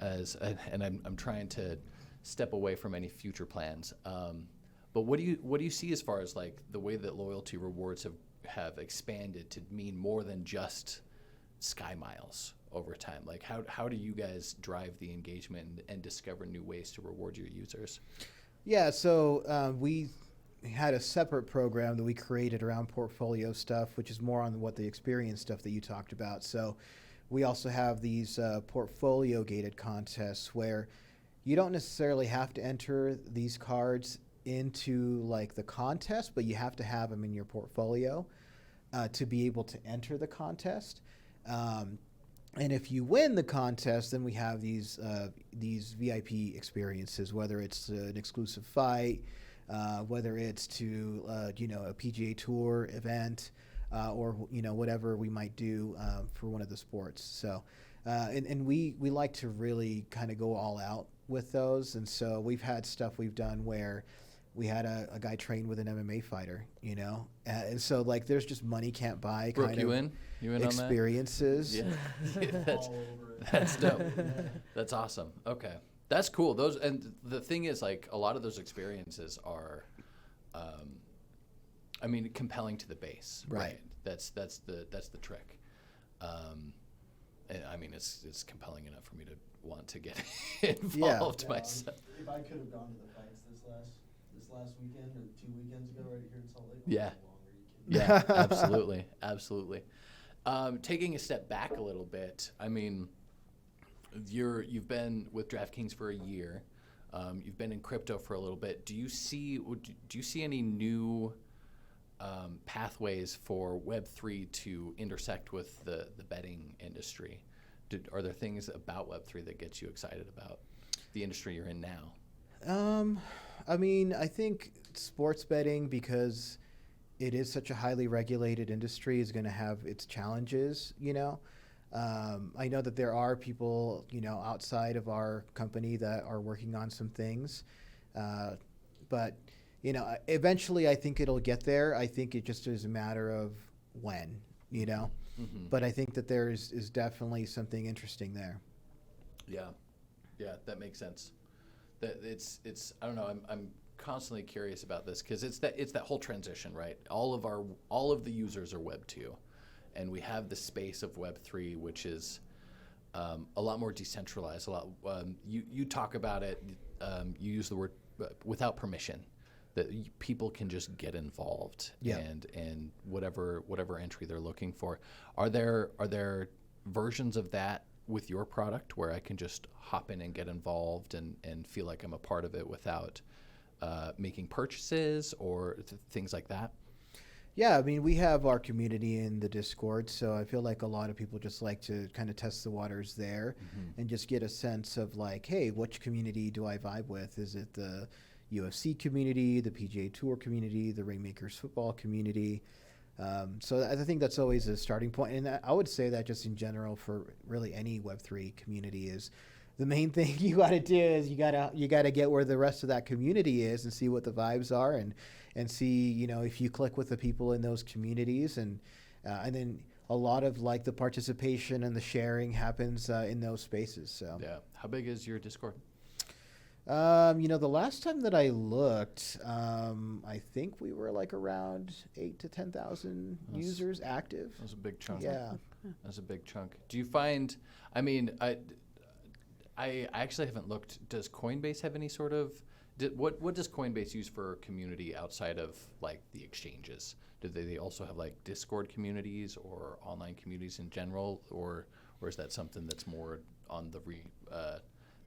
as, and I'm trying to step away from any future plans, but what do you see as far as like the way that loyalty rewards have expanded to mean more than just Sky Miles over time? Like how do you guys drive the engagement and discover new ways to reward your users? Yeah, so we had a separate program that we created around portfolio stuff, which is more on what the experience stuff that you talked about. So we also have these portfolio gated contests where you don't necessarily have to enter these cards into like the contest, but you have to have them in your portfolio to be able to enter the contest. And if you win the contest, then we have these VIP experiences, whether it's an exclusive fight, whether it's to a PGA Tour event, or whatever we might do for one of the sports. So, and we like to really kind of go all out with those. And so we've had stuff we've done where we had a guy train with an MMA fighter, and so like there's just money can't buy Brooke, kind you of in? You in experiences. On that? Yeah. That's dope. That's awesome. Okay. That's cool. Those, and the thing is, like, a lot of those experiences are, compelling to the base. Right. That's the trick. And I mean, it's compelling enough for me to want to get involved myself. If I could have gone to the fights this last weekend or 2 weekends ago right here in Salt Lake. Yeah. Longer, Yeah, absolutely, absolutely. Taking a step back a little bit, I mean, you've been with DraftKings for a year. You've been in crypto for a little bit. Do you see any new pathways for Web3 to intersect with the betting industry? Are there things about Web3 that gets you excited about the industry you're in now? I think sports betting, because it is such a highly regulated industry, is going to have its challenges, I know that there are people, outside of our company that are working on some things. But, eventually I think it'll get there. I think it just is a matter of when, Mm-hmm. But I think that there is definitely something interesting there. Yeah, that makes sense. That it's I don't know. I'm constantly curious about this because it's that whole transition, right? All of the users are Web 2, and we have the space of Web 3, which is a lot more decentralized. A lot. You talk about it. You use the word without permission. That people can just get involved. Yeah. And whatever entry they're looking for. Are there versions of that with your product where I can just hop in and get involved and feel like I'm a part of it without making purchases or things like that? Yeah, we have our community in the Discord, so I feel like a lot of people just like to kind of test the waters there and just get a sense of like, hey, which community do I vibe with? Is it the UFC community, the PGA Tour community, the Rainmakers football community? So I think that's always a starting point. And I would say that just in general for really any Web3 community is the main thing you got to do is you got to get where the rest of that community is and see what the vibes are and see, if you click with the people in those communities and then a lot of like the participation and the sharing happens in those spaces. So Yeah. How big is your Discord? the last time that I looked, I think we were like around 8,000 to 10,000 users active. That was a big chunk. Yeah. That's a big chunk. Do you find? I actually haven't looked. Does Coinbase have any sort of? What does Coinbase use for community outside of like the exchanges? Do they also have like Discord communities or online communities in general, or is that something that's more on the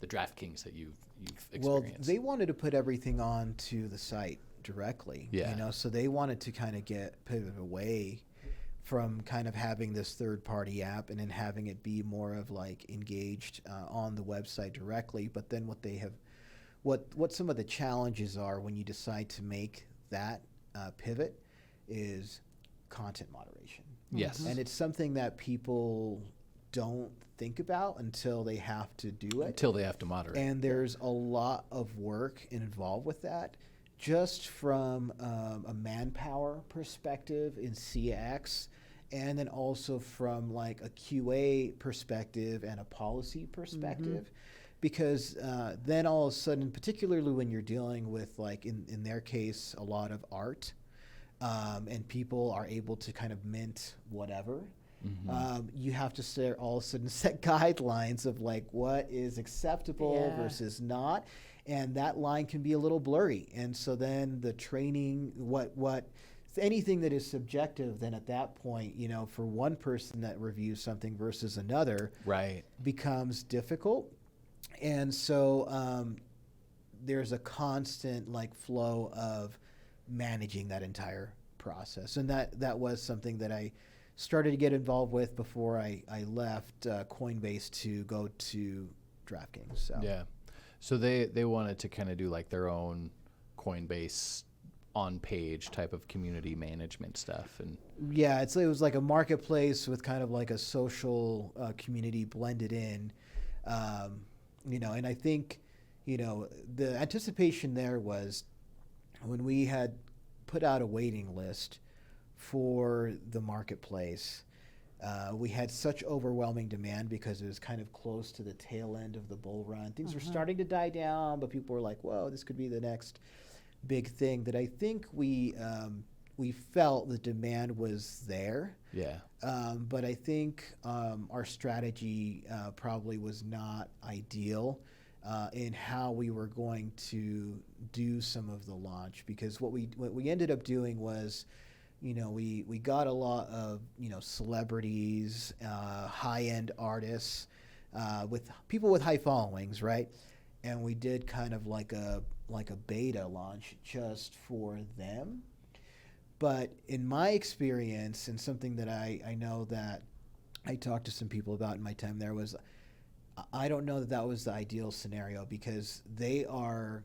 DraftKings that you've experienced? Well, they wanted to put everything onto the site directly. Yeah. So they wanted to kind of pivot away from kind of having this third-party app and then having it be more of like engaged on the website directly. But then what some of the challenges are when you decide to make that pivot is content moderation. Yes. And it's something that people don't think about until they have to do it. Until they have to moderate. And there's a lot of work involved with that just from a manpower perspective in CX, and then also from like a QA perspective and a policy perspective. Because then all of a sudden, particularly when you're dealing with, like in their case, a lot of art, and people are able to kind of mint whatever, you have to all of a sudden set guidelines of like what is acceptable versus not. And that line can be a little blurry. And so then the training, anything that is subjective, then at that point, you know, for one person that reviews something versus another, becomes difficult. And so there's a constant like flow of managing that entire process. And that was something that I started to get involved with before I left Coinbase to go to DraftKings. So. Yeah. So they wanted to kind of do like their own Coinbase on-page type of community management stuff. And yeah, it was like a marketplace with kind of like a social community blended in. You know, and I think, you know, the anticipation there was when we had put out a waiting list for the marketplace, we had such overwhelming demand because it was kind of close to the tail end of the bull run. Things were starting to die down, but people were like, whoa, this could be the next big thing. That I think we felt the demand was there. yeah. But I think our strategy probably was not ideal in how we were going to do some of the launch, because what we ended up doing was, you know, we got a lot of, you know, celebrities, high-end artists, with people with high followings, right? And we did kind of like a beta launch just for them. But in my experience, and something that I know that I talked to some people about in my time there, was I don't know that was the ideal scenario, because they are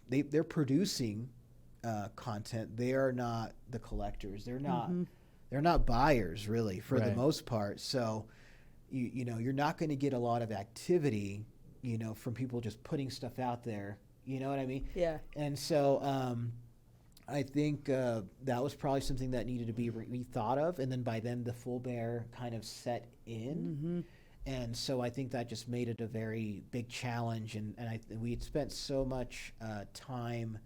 they're producing content. They are not the collectors. They're not buyers really for the most part. So you know, you're not going to get a lot of activity, you know, from people just putting stuff out there. You know what I mean? Yeah. And so I think that was probably something that needed to be rethought of. And then by then the full bear kind of set in. And so I think that just made it a very big challenge. And we had spent so much time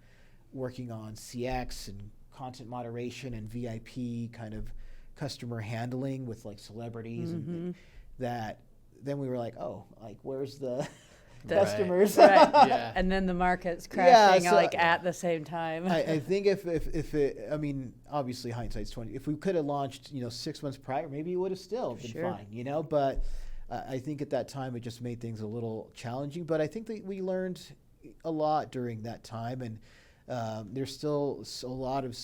working on CX and content moderation and VIP kind of customer handling with like celebrities, and that then we were like, oh, like where's the customers? Right. Yeah. And then the market's crashing so like at the same time. I think if it, I mean, obviously hindsight's 20. If we could have launched, you know, 6 months prior, maybe it would have still been fine, you know. But I think at that time it just made things a little challenging. But I think that we learned a lot during that time, and there's still a lot of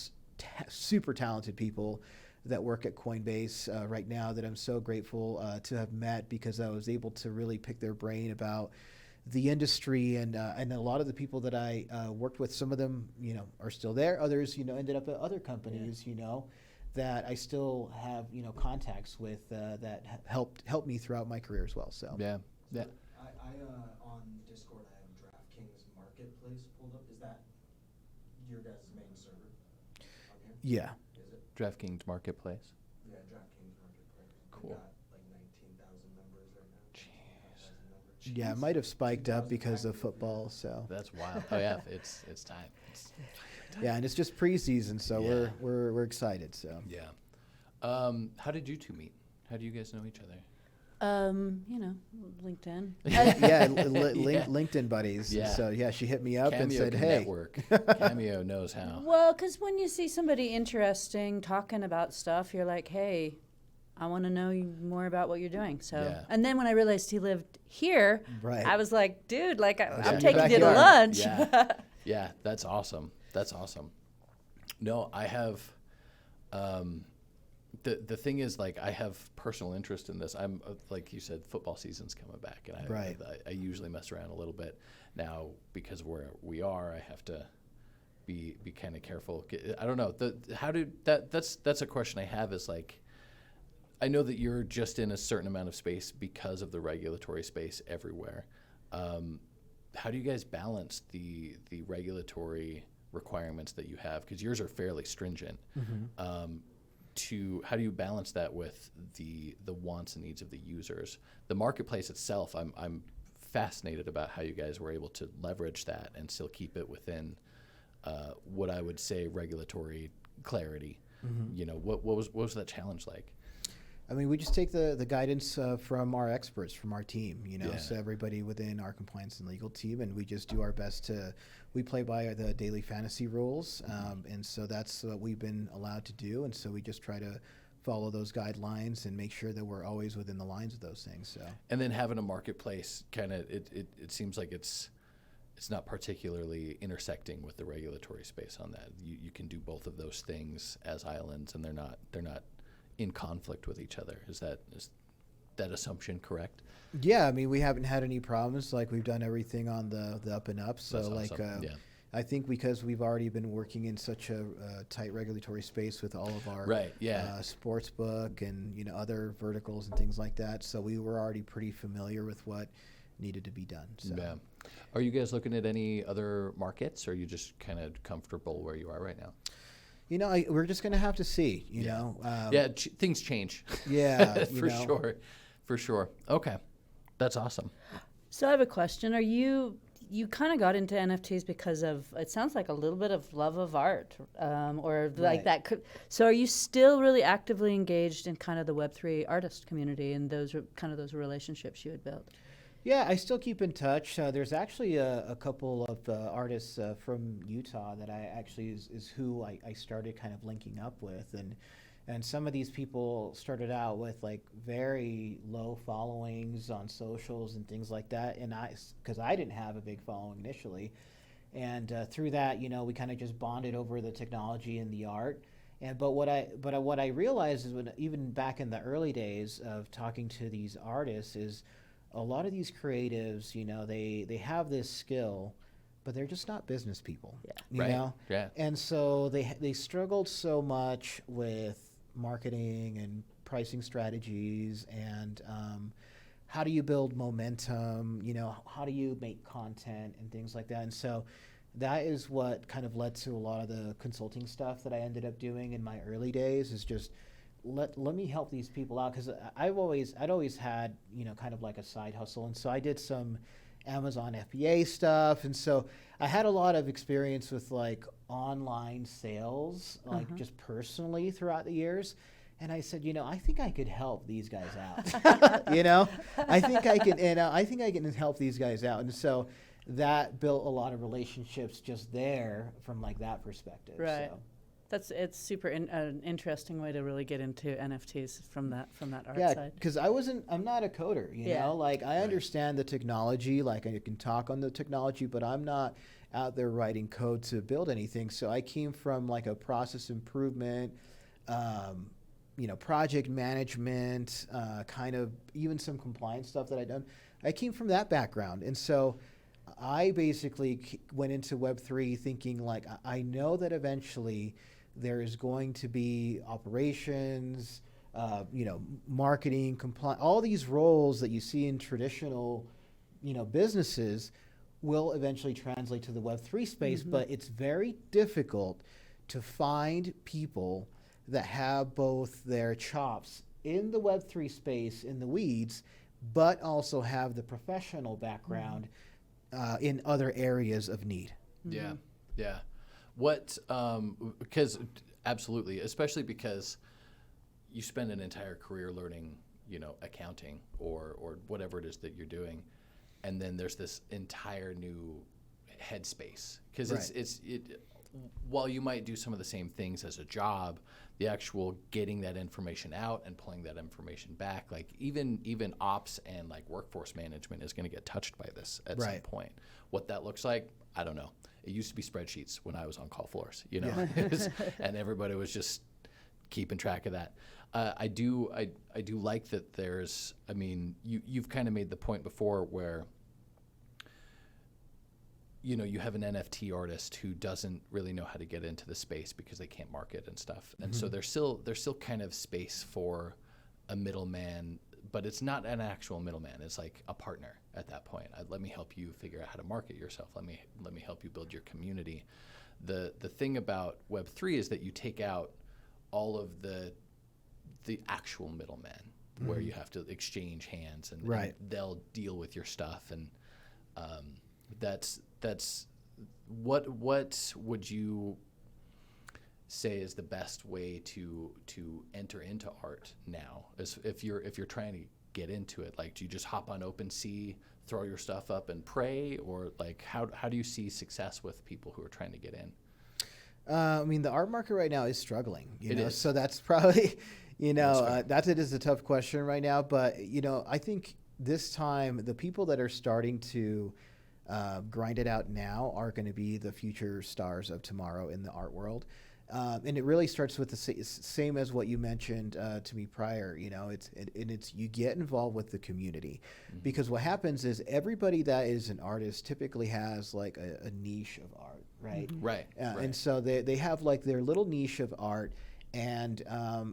super talented people that work at Coinbase right now that I'm so grateful to have met, because I was able to really pick their brain about the industry, and a lot of the people that I worked with, some of them, you know, are still there. Others, you know, ended up at other companies, you know, that I still have, you know, contacts with that helped me throughout my career as well. So Yeah. I on Discord I have DraftKings Marketplace pulled up. Is that your guys' main server on here? yeah. Is it? DraftKings Marketplace. Yeah, DraftKings Marketplace. Cool. We've got like 19,000 members right now. Jeez. 19,000 members. Yeah, it might have spiked up because of football. So That's wild. Oh yeah, it's time. yeah, and it's just preseason, so Yeah. we're excited. So Yeah. How did you two meet? How do you guys know each other? You know, LinkedIn. yeah, Yeah. LinkedIn buddies. Yeah. So yeah, she hit me up and Cameo said, can "Hey, network. Cameo knows how. Well, because when you see somebody interesting talking about stuff, you're like, hey, I want to know more about what you're doing. So, Yeah. and then when I realized he lived here, Right. I was like, dude, like in I'm your taking you to backyard. lunch. Yeah. Yeah, that's awesome. That's awesome. No, I have. The thing is, like, I have personal interest in this. I'm like you said, football season's coming back, and I usually mess around a little bit now because of where we are. I have to be kind of careful. I don't know. That's a question I have. Is like, I know that you're just in a certain amount of space because of the regulatory space everywhere. How do you guys balance the regulatory requirements that you have, because yours are fairly stringent. Mm-hmm. How do you balance that with the wants and needs of the users? The marketplace itself, I'm fascinated about how you guys were able to leverage that and still keep it within what I would say regulatory clarity. Mm-hmm. You know, what was that challenge like? I mean, we just take the guidance from our experts, from our team, you know, Yeah. so everybody within our compliance and legal team, and we just do our best we play by the daily fantasy rules, and so that's what we've been allowed to do, and so we just try to follow those guidelines and make sure that we're always within the lines of those things. So. And then having a marketplace, kind of, it seems like it's not particularly intersecting with the regulatory space on that. You can do both of those things as islands, and they're not in conflict with each other. Is that assumption correct? Yeah, I mean, we haven't had any problems. Like, we've done everything on the up and up. So, That's awesome. Yeah. I think because we've already been working in such a tight regulatory space with all of our Right, yeah. sports book and, you know, other verticals and things like that. So we were already pretty familiar with what needed to be done. So. Yeah. Are you guys looking at any other markets, or are you just kind of comfortable where you are right now? You know, we're just going to have to see, you know. Things change. Yeah. For sure. Okay. That's awesome. So I have a question. You kind of got into NFTs because of, it sounds like a little bit of love of art, or like Right. that. So are you still really actively engaged in kind of the Web3 artist community and those relationships you had built? Yeah, I still keep in touch. There's actually a couple of artists from Utah that I actually is who I started kind of linking up with, and some of these people started out with like very low followings on socials and things like that, and because I didn't have a big following initially, and through that, you know, we kind of just bonded over the technology and the art. But what I realized is, when even back in the early days of talking to these artists, is a lot of these creatives, you know, they have this skill, but they're just not business people. Yeah. You Right. know? Yeah. And so they struggled so much with marketing and pricing strategies and how do you build momentum, you know, how do you make content and things like that. And so that is what kind of led to a lot of the consulting stuff that I ended up doing in my early days, is just let me help these people out, because I'd always had, you know, kind of like a side hustle, and so I did some Amazon FBA stuff, and so I had a lot of experience with like online sales, like just personally throughout the years. And I said, you know, I think I could help these guys out. You know, I think I can help these guys out, and so that built a lot of relationships just there from like that perspective. Right. So. It's super an interesting way to really get into NFTs from that art Yeah, side. because I'm not a coder, you know, like I understand the technology, like I can talk on the technology, but I'm not out there writing code to build anything. So I came from like a process improvement, you know, project management, kind of even some compliance stuff that I'd done. I came from that background. And so I basically went into Web3 thinking like, I know that eventually there is going to be operations, you know, marketing, compliance, all these roles that you see in traditional, you know, businesses will eventually translate to the Web3 space, but it's very difficult to find people that have both their chops in the Web3 space, in the weeds, but also have the professional background in other areas of need. Yeah, yeah. What, because absolutely, especially because you spend an entire career learning, you know, accounting or whatever it is that you're doing, and then there's this entire new headspace. Because while you might do some of the same things as a job, the actual getting that information out and pulling that information back, like even ops and like workforce management is going to get touched by this at some point. What that looks like, I don't know. It used to be spreadsheets when I was on call floors, you know, and everybody was just keeping track of that. I do like that there's, I mean, you've kind of made the point before where, you know, you have an NFT artist who doesn't really know how to get into the space because they can't market and stuff. And so there's still kind of space for a middleman, but it's not an actual middleman. It's like a partner at that point. Let me help you figure out how to market yourself. Let me help you build your community. The thing about Web3 is that you take out all of the actual middlemen, where you have to exchange hands and they'll deal with your stuff, and that's what would you say is the best way to enter into art now, as if you're trying to get into it? Like, do you just hop on OpenSea, throw your stuff up and pray, or like how do you see success with people who are trying to get in? I mean, the art market right now is struggling, It is. so that's probably, it is a tough question right now. But, I think this time the people that are starting to grind it out now are going to be the future stars of tomorrow in the art world. And it really starts with the same as what you mentioned to me prior. It's you get involved with the community, because what happens is everybody that is an artist typically has like a niche of art, right? Right. And so they have like their little niche of art, and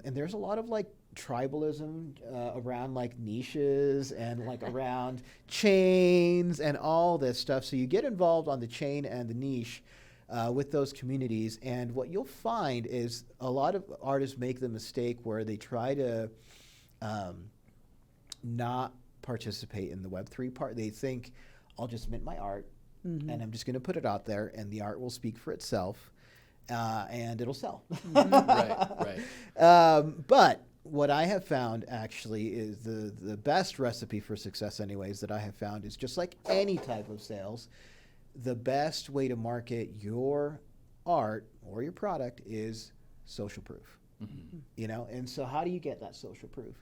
there's a lot of like tribalism around like niches and like around chains and all this stuff. So you get involved on the chain and the niche with those communities, and what you'll find is a lot of artists make the mistake where they try to not participate in the Web3 part. They think, I'll just mint my art, and I'm just going to put it out there, and the art will speak for itself, and it'll sell. Right. But what I have found actually is the best recipe for success anyways that I have found is, just like any type of sales, the best way to market your art or your product is social proof. And so how do you get that social proof?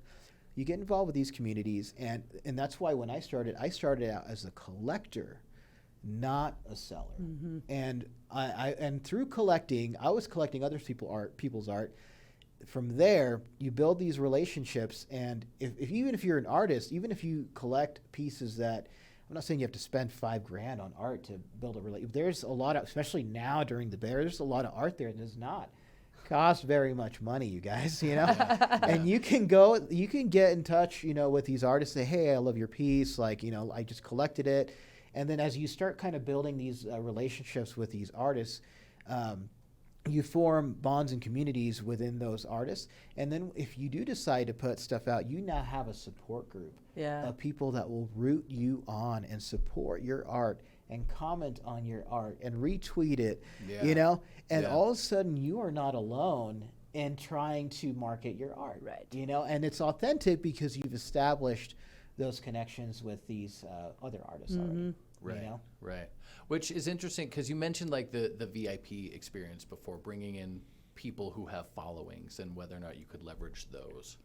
You get involved with these communities, and that's why when I started out as a collector, not a seller. And I through collecting, I was collecting other people's art. From there, you build these relationships, and even if you're an artist, even if you collect pieces that, I'm not saying you have to spend $5,000 on art to build a relationship. There's a lot of, especially now during the bear, there's a lot of art there that does not cost very much money, you guys, And you can get in touch, with these artists, say, hey, I love your piece. Like, I just collected it. And then as you start kind of building these relationships with these artists, you form bonds and communities within those artists. And then if you do decide to put stuff out, you now have a support group of people that will root you on and support your art and comment on your art and retweet it, and all of a sudden you are not alone in trying to market your art, and it's authentic because you've established those connections with these other artists already. Right. Which is interesting because you mentioned like the VIP experience before, bringing in people who have followings and whether or not you could leverage those.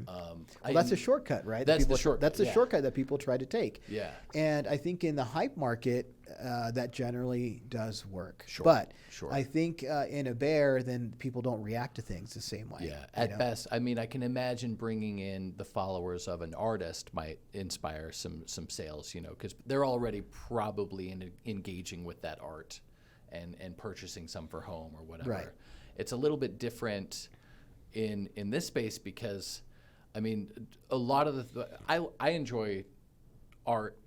Well, that's a shortcut, right? That's the shortcut. That's a shortcut that people try to take. Yeah. And I think in the hype market, that generally does work. Sure. But Sure. I think in a bear, then people don't react to things the same way. Yeah. At best, I mean, I can imagine bringing in the followers of an artist might inspire some sales, because they're already probably engaging with that art and purchasing some for home or whatever. Right. It's a little bit different in this space because, I mean, a lot of I enjoy art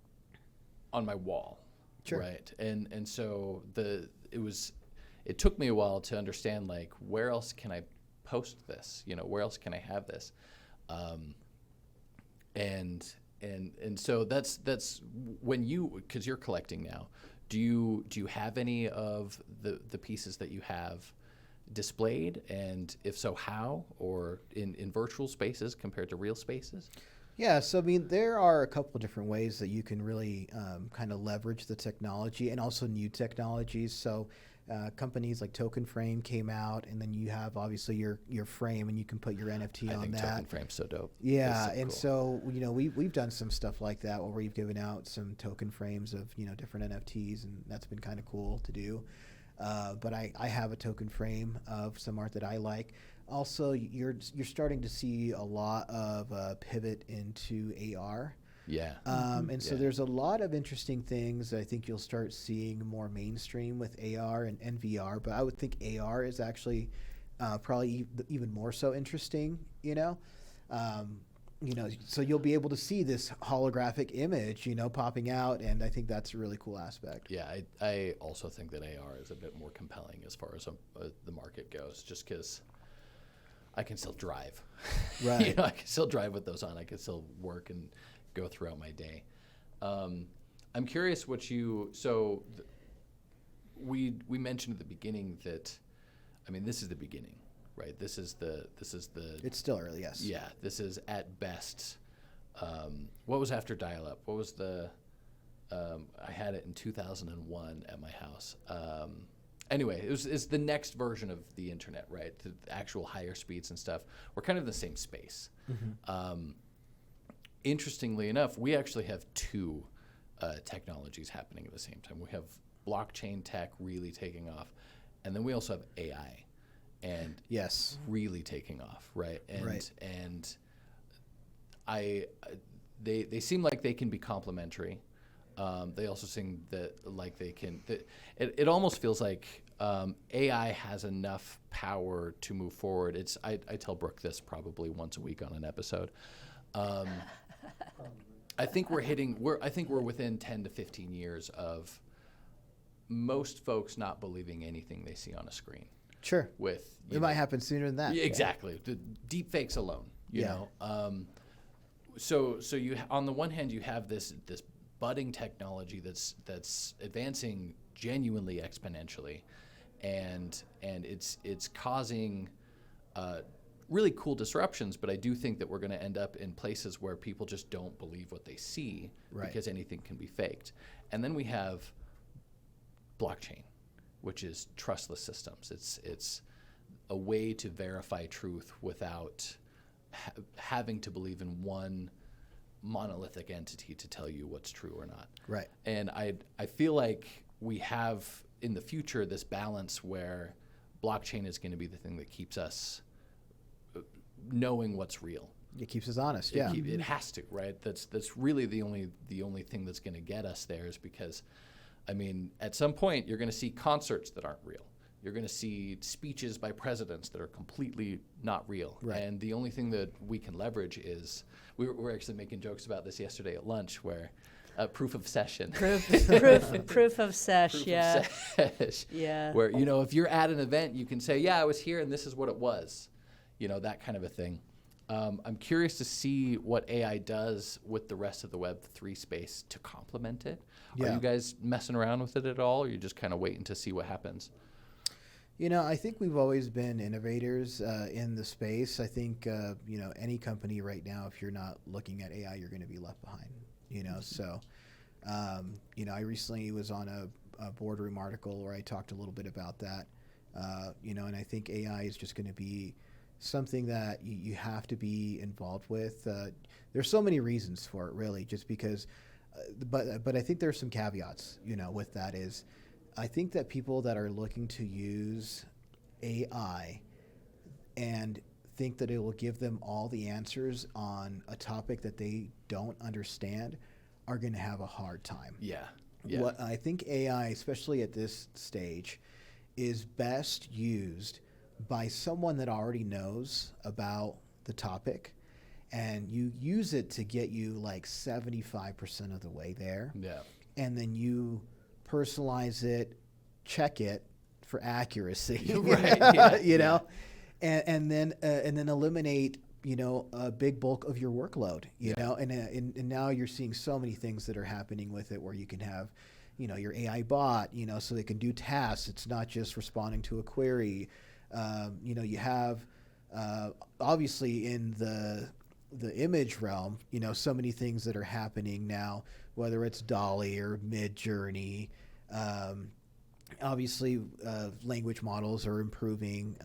on my wall, right? And so it took me a while to understand, like, where else can I post this? Where else can I have this? And so that's when because you're collecting now. Do you have any of the pieces that you have displayed, and if so, how, or in virtual spaces compared to real spaces? Yeah, so I mean, there are a couple of different ways that you can really kind of leverage the technology, and also new technologies. So companies like Token Frame came out, and then you have obviously your frame, and you can put your NFT on that. Token Frame's so dope. Yeah, so and cool. So we've done some stuff like that where we've given out some token frames of different NFTs, and that's been kind of cool to do. But I have a token frame of some art that I like. Also, you're starting to see a lot of pivot into AR. Yeah. And so there's a lot of interesting things that I think you'll start seeing more mainstream with AR and VR. But I would think AR is actually probably even more so interesting, so you'll be able to see this holographic image, popping out, and I think that's a really cool aspect. Yeah, I also think that AR is a bit more compelling as far as the market goes, just because I can still drive. Right. I can still drive with those on. I can still work and go throughout my day. I'm curious what we mentioned at the beginning that, this is the beginning, right? This is the. It's still early, yes. Yeah, this is at best. What was after dial-up? What was the? I had it in 2001 at my house. Anyway, it's the next version of the internet, right? The actual higher speeds and stuff. We're kind of in the same space. Mm-hmm. Interestingly enough, we actually have two technologies happening at the same time. We have blockchain tech really taking off, and then we also have AI, and yes, really taking off, right? And they seem like they can be complementary. They also seem that like they can. It almost feels like AI has enough power to move forward. I tell Brooke this probably once a week on an episode. I think we're within 10 to 15 years of most folks not believing anything they see on a screen. Sure. It might happen sooner than that. Yeah, exactly. The deep fakes alone, you know. So you on the one hand you have this budding technology that's advancing genuinely exponentially, and it's causing really cool disruptions. But I do think that we're going to end up in places where people just don't believe what they see because anything can be faked. And then we have blockchain, which is trustless systems. It's a way to verify truth without having to believe in one monolithic entity to tell you what's true or not. Right. And I feel like we have in the future this balance where blockchain is going to be the thing that keeps us knowing what's real. It keeps us honest. It has to, right? That's really the only thing that's going to get us there, is because at some point you're going to see concerts that aren't real. You're going to see speeches by presidents that are completely not real. Right. And the only thing that we can leverage is, we were actually making jokes about this yesterday at lunch, where proof of session. Proof of sesh, yeah. Yeah. Where, if you're at an event, you can say, yeah, I was here and this is what it was. That kind of a thing. I'm curious to see what AI does with the rest of the Web3 space to complement it. Yeah. Are you guys messing around with it at all, or are you just kind of waiting to see what happens? I think we've always been innovators in the space. I think, any company right now, if you're not looking at AI, you're going to be left behind, So, I recently was on a boardroom article where I talked a little bit about that, and I think AI is just going to be something that you have to be involved with. There's so many reasons for it, really, just because, but I think there's some caveats, with that is, I think that people that are looking to use AI and think that it will give them all the answers on a topic that they don't understand are going to have a hard time. Yeah. What I think AI, especially at this stage, is best used by someone that already knows about the topic, and you use it to get you like 75% of the way there. Yeah. And then you personalize it, check it for accuracy, right? And then eliminate a big bulk of your workload, you know, and now you're seeing so many things that are happening with it, where you can have your AI bot, so they can do tasks. It's not just responding to a query. You have obviously in the image realm, so many things that are happening now, whether it's DALL-E or Midjourney. Obviously, language models are improving.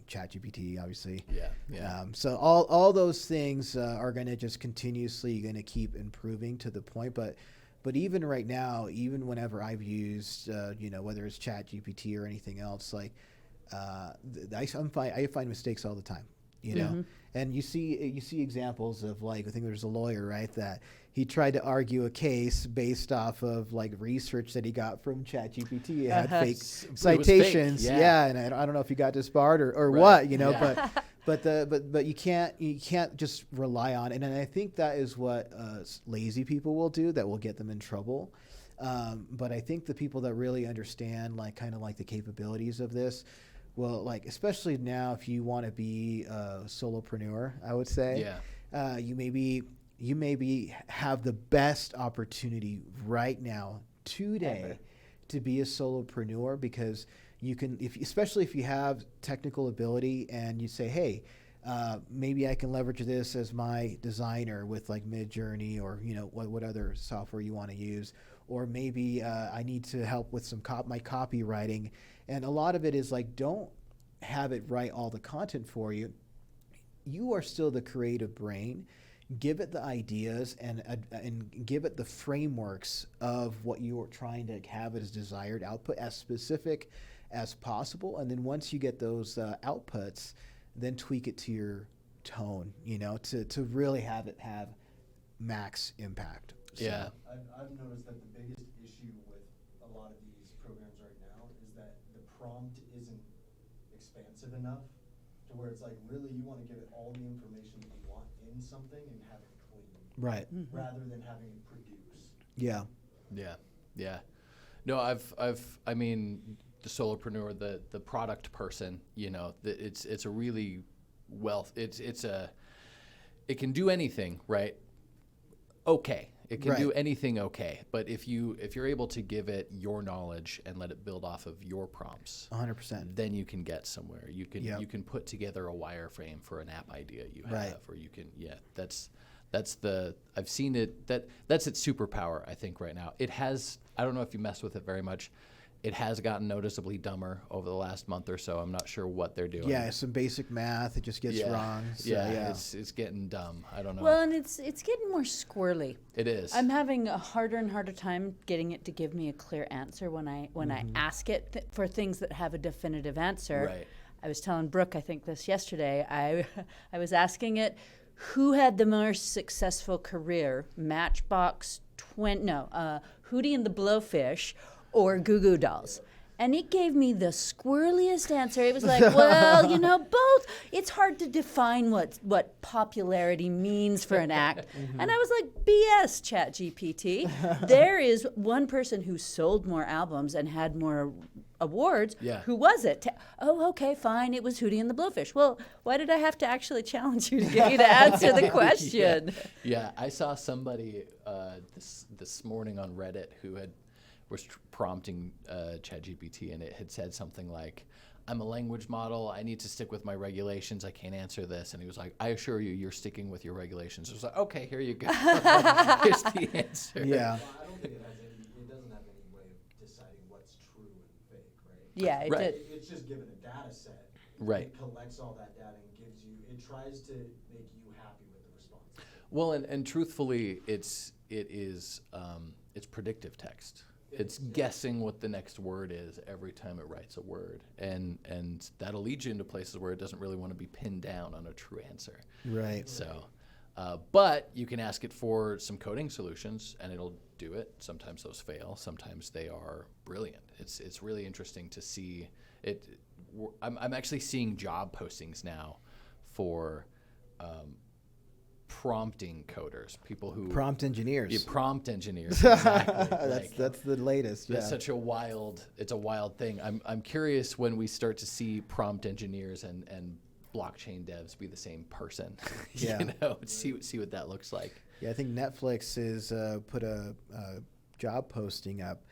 ChatGPT, obviously. Yeah. So all those things are going to just continuously going to keep improving to the point. But even right now, even whenever I've used, whether it's ChatGPT or anything else, like I find mistakes all the time. And you see examples of, like, I think there's a lawyer, right, that he tried to argue a case based off of like research that he got from ChatGPT. It had fake citations. Fake. Yeah, and I don't know if he got disbarred or right. what, but you can't just rely on it. And I think that is what lazy people will do that will get them in trouble. But I think the people that really understand like kind of like the capabilities of this, well, like especially now if you want to be a solopreneur, I would say, you maybe have the best opportunity right now today to be a solopreneur, because you can, especially if you have technical ability and you say, hey, maybe I can leverage this as my designer with like Midjourney or what other software you want to use, or maybe I need to help with some my copywriting. And a lot of it is like, don't have it write all the content for you. You are still the creative brain. Give it the ideas and give it the frameworks of what you are trying to have as desired output, as specific as possible. And then once you get those outputs, then tweak it to your tone, to really have it have max impact. So. Yeah. I've noticed that the biggest issue with a lot of these programs right now is that the prompt isn't expansive enough to where it's like, really, you want to give it all the information that you want in something and have it clean. Right. Mm-hmm. Rather than having it produce. Yeah. Yeah. No, I mean, the solopreneur, the product person, it's a really it can do anything, right? Okay. It can do anything okay, but if you're able to give it your knowledge and let it build off of your prompts, 100%, then you can get somewhere. You can put together a wireframe for an app idea you have, or you can I've seen it. That's its superpower, I think, right now. It has. I don't know if you mess with it very much. It has gotten noticeably dumber over the last month or so. I'm not sure what they're doing. Yeah, some basic math. It just gets wrong. So, it's getting dumb. I don't know. Well, and it's getting more squirrely. It is. I'm having a harder and harder time getting it to give me a clear answer when I ask it for things that have a definitive answer. Right. I was telling Brooke, I think this yesterday. I was asking it, who had the more successful career, Matchbox Hootie and the Blowfish, or Goo Goo Dolls? And it gave me the squirreliest answer. It was like, well, both. It's hard to define what popularity means for an act. And I was like, BS, ChatGPT. There is one person who sold more albums and had more awards. Yeah. Who was it? Oh, okay, fine. It was Hootie and the Blowfish. Well, why did I have to actually challenge you to get you to answer the question? Yeah. I saw somebody this morning on Reddit who was prompting ChatGPT, and it had said something like, I'm a language model. I need to stick with my regulations. I can't answer this. And he was like, I assure you, you're sticking with your regulations. I was like, okay, here you go. Here's the answer. Yeah. Well, I don't think it doesn't have any way of deciding what's true and fake, right? Yeah, it did. It's just given a data set. Right. It collects all that data and it tries to make you happy with the response. Well, and truthfully, it's predictive text. It's guessing what the next word is every time it writes a word, and that'll lead you into places where it doesn't really want to be pinned down on a true answer. Right. So, but you can ask it for some coding solutions, and it'll do it. Sometimes those fail. Sometimes they are brilliant. It's really interesting to see it. I'm actually seeing job postings now for prompting coders, people who prompt engineers. Yeah, prompt engineers. Exactly. That's the latest. That's such a wild thing. I'm curious when we start to see prompt engineers and blockchain devs be the same person. Yeah. See what that looks like. Yeah, I think Netflix is put a job posting up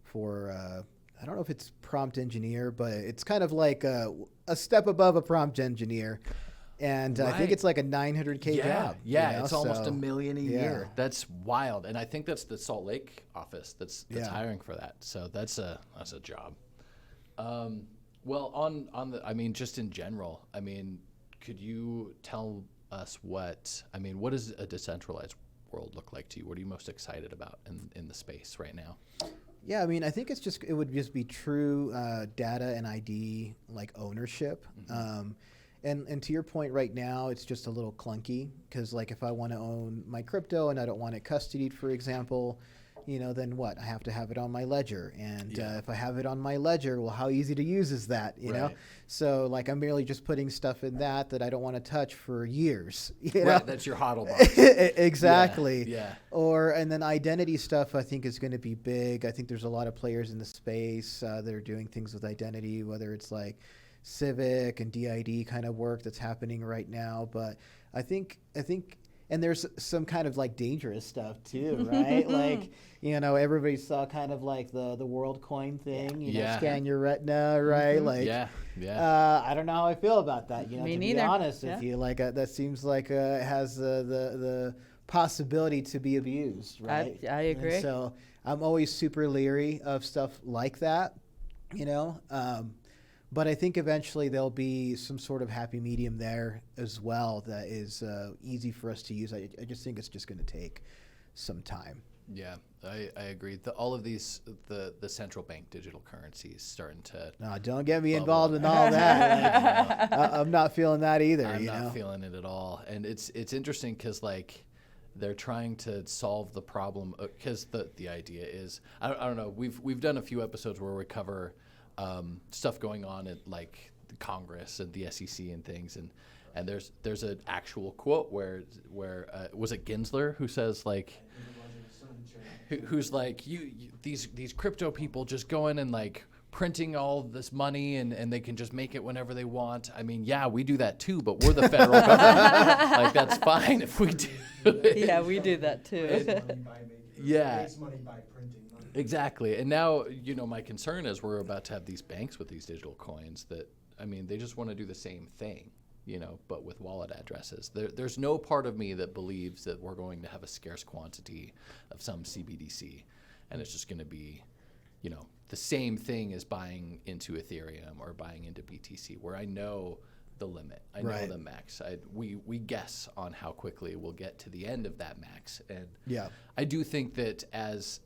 for I don't know if it's prompt engineer, but it's kind of like a step above a prompt engineer. And I think it's like a $900K job. Yeah, it's almost $1 million a year. That's wild, and I think that's the Salt Lake office that's hiring for that. So that's a job. Well, on the, just in general, could you tell us what does a decentralized world look like to you? What are you most excited about in the space right now? Yeah, I think it would just be true data and ID like ownership. Mm-hmm. And to your point right now, it's just a little clunky because like if I want to own my crypto and I don't want it custodied, for example, then what? I have to have it on my ledger. And Yeah. if I have it on my ledger, well, how easy to use is that, you know? Right. So like I'm merely just putting stuff in that I don't want to touch for years. You Right, know? that's your hodl box. Exactly. Yeah. And then identity stuff I think is going to be big. I think there's a lot of players in the space that are doing things with identity, whether it's like Civic and DID kind of work that's happening right now. But I think, and there's some kind of like dangerous stuff too, right? Like, everybody saw kind of like the WorldCoin thing, Yeah. scan your retina, right? Like, Yeah. I don't know how I feel about that. Me to be neither. honest Yeah. with you, like that seems like it has the possibility to be abused, right? I agree. And so I'm always super leery of stuff like that, But I think eventually there'll be some sort of happy medium there as well that is easy for us to use. I just think it's just going to take some time. Yeah, I agree. All of these, the central bank digital currencies starting to. No, don't get me bubble involved up. in all that. I'm not feeling that either. I'm not feeling it at all, and it's interesting because like they're trying to solve the problem because the idea is I don't know. We've done a few episodes where we cover stuff going on at like the Congress and the SEC and things, and there's an actual quote where was it Gensler who says like. Who's like these crypto people just go in and like printing all this money and they can just make it whenever they want. I mean, yeah, we do that too, but we're the federal government. Like that's fine if we do it. Yeah, we do that too. Raise money by printing money. Exactly. And now, my concern is we're about to have these banks with these digital coins that, I mean, they just want to do the same thing, but with wallet addresses. There's no part of me that believes that we're going to have a scarce quantity of some CBDC. And it's just going to be, the same thing as buying into Ethereum or buying into BTC, where I know the limit. I know Right. the max. We guess on how quickly we'll get to the end of that max. And Yeah. I do think that as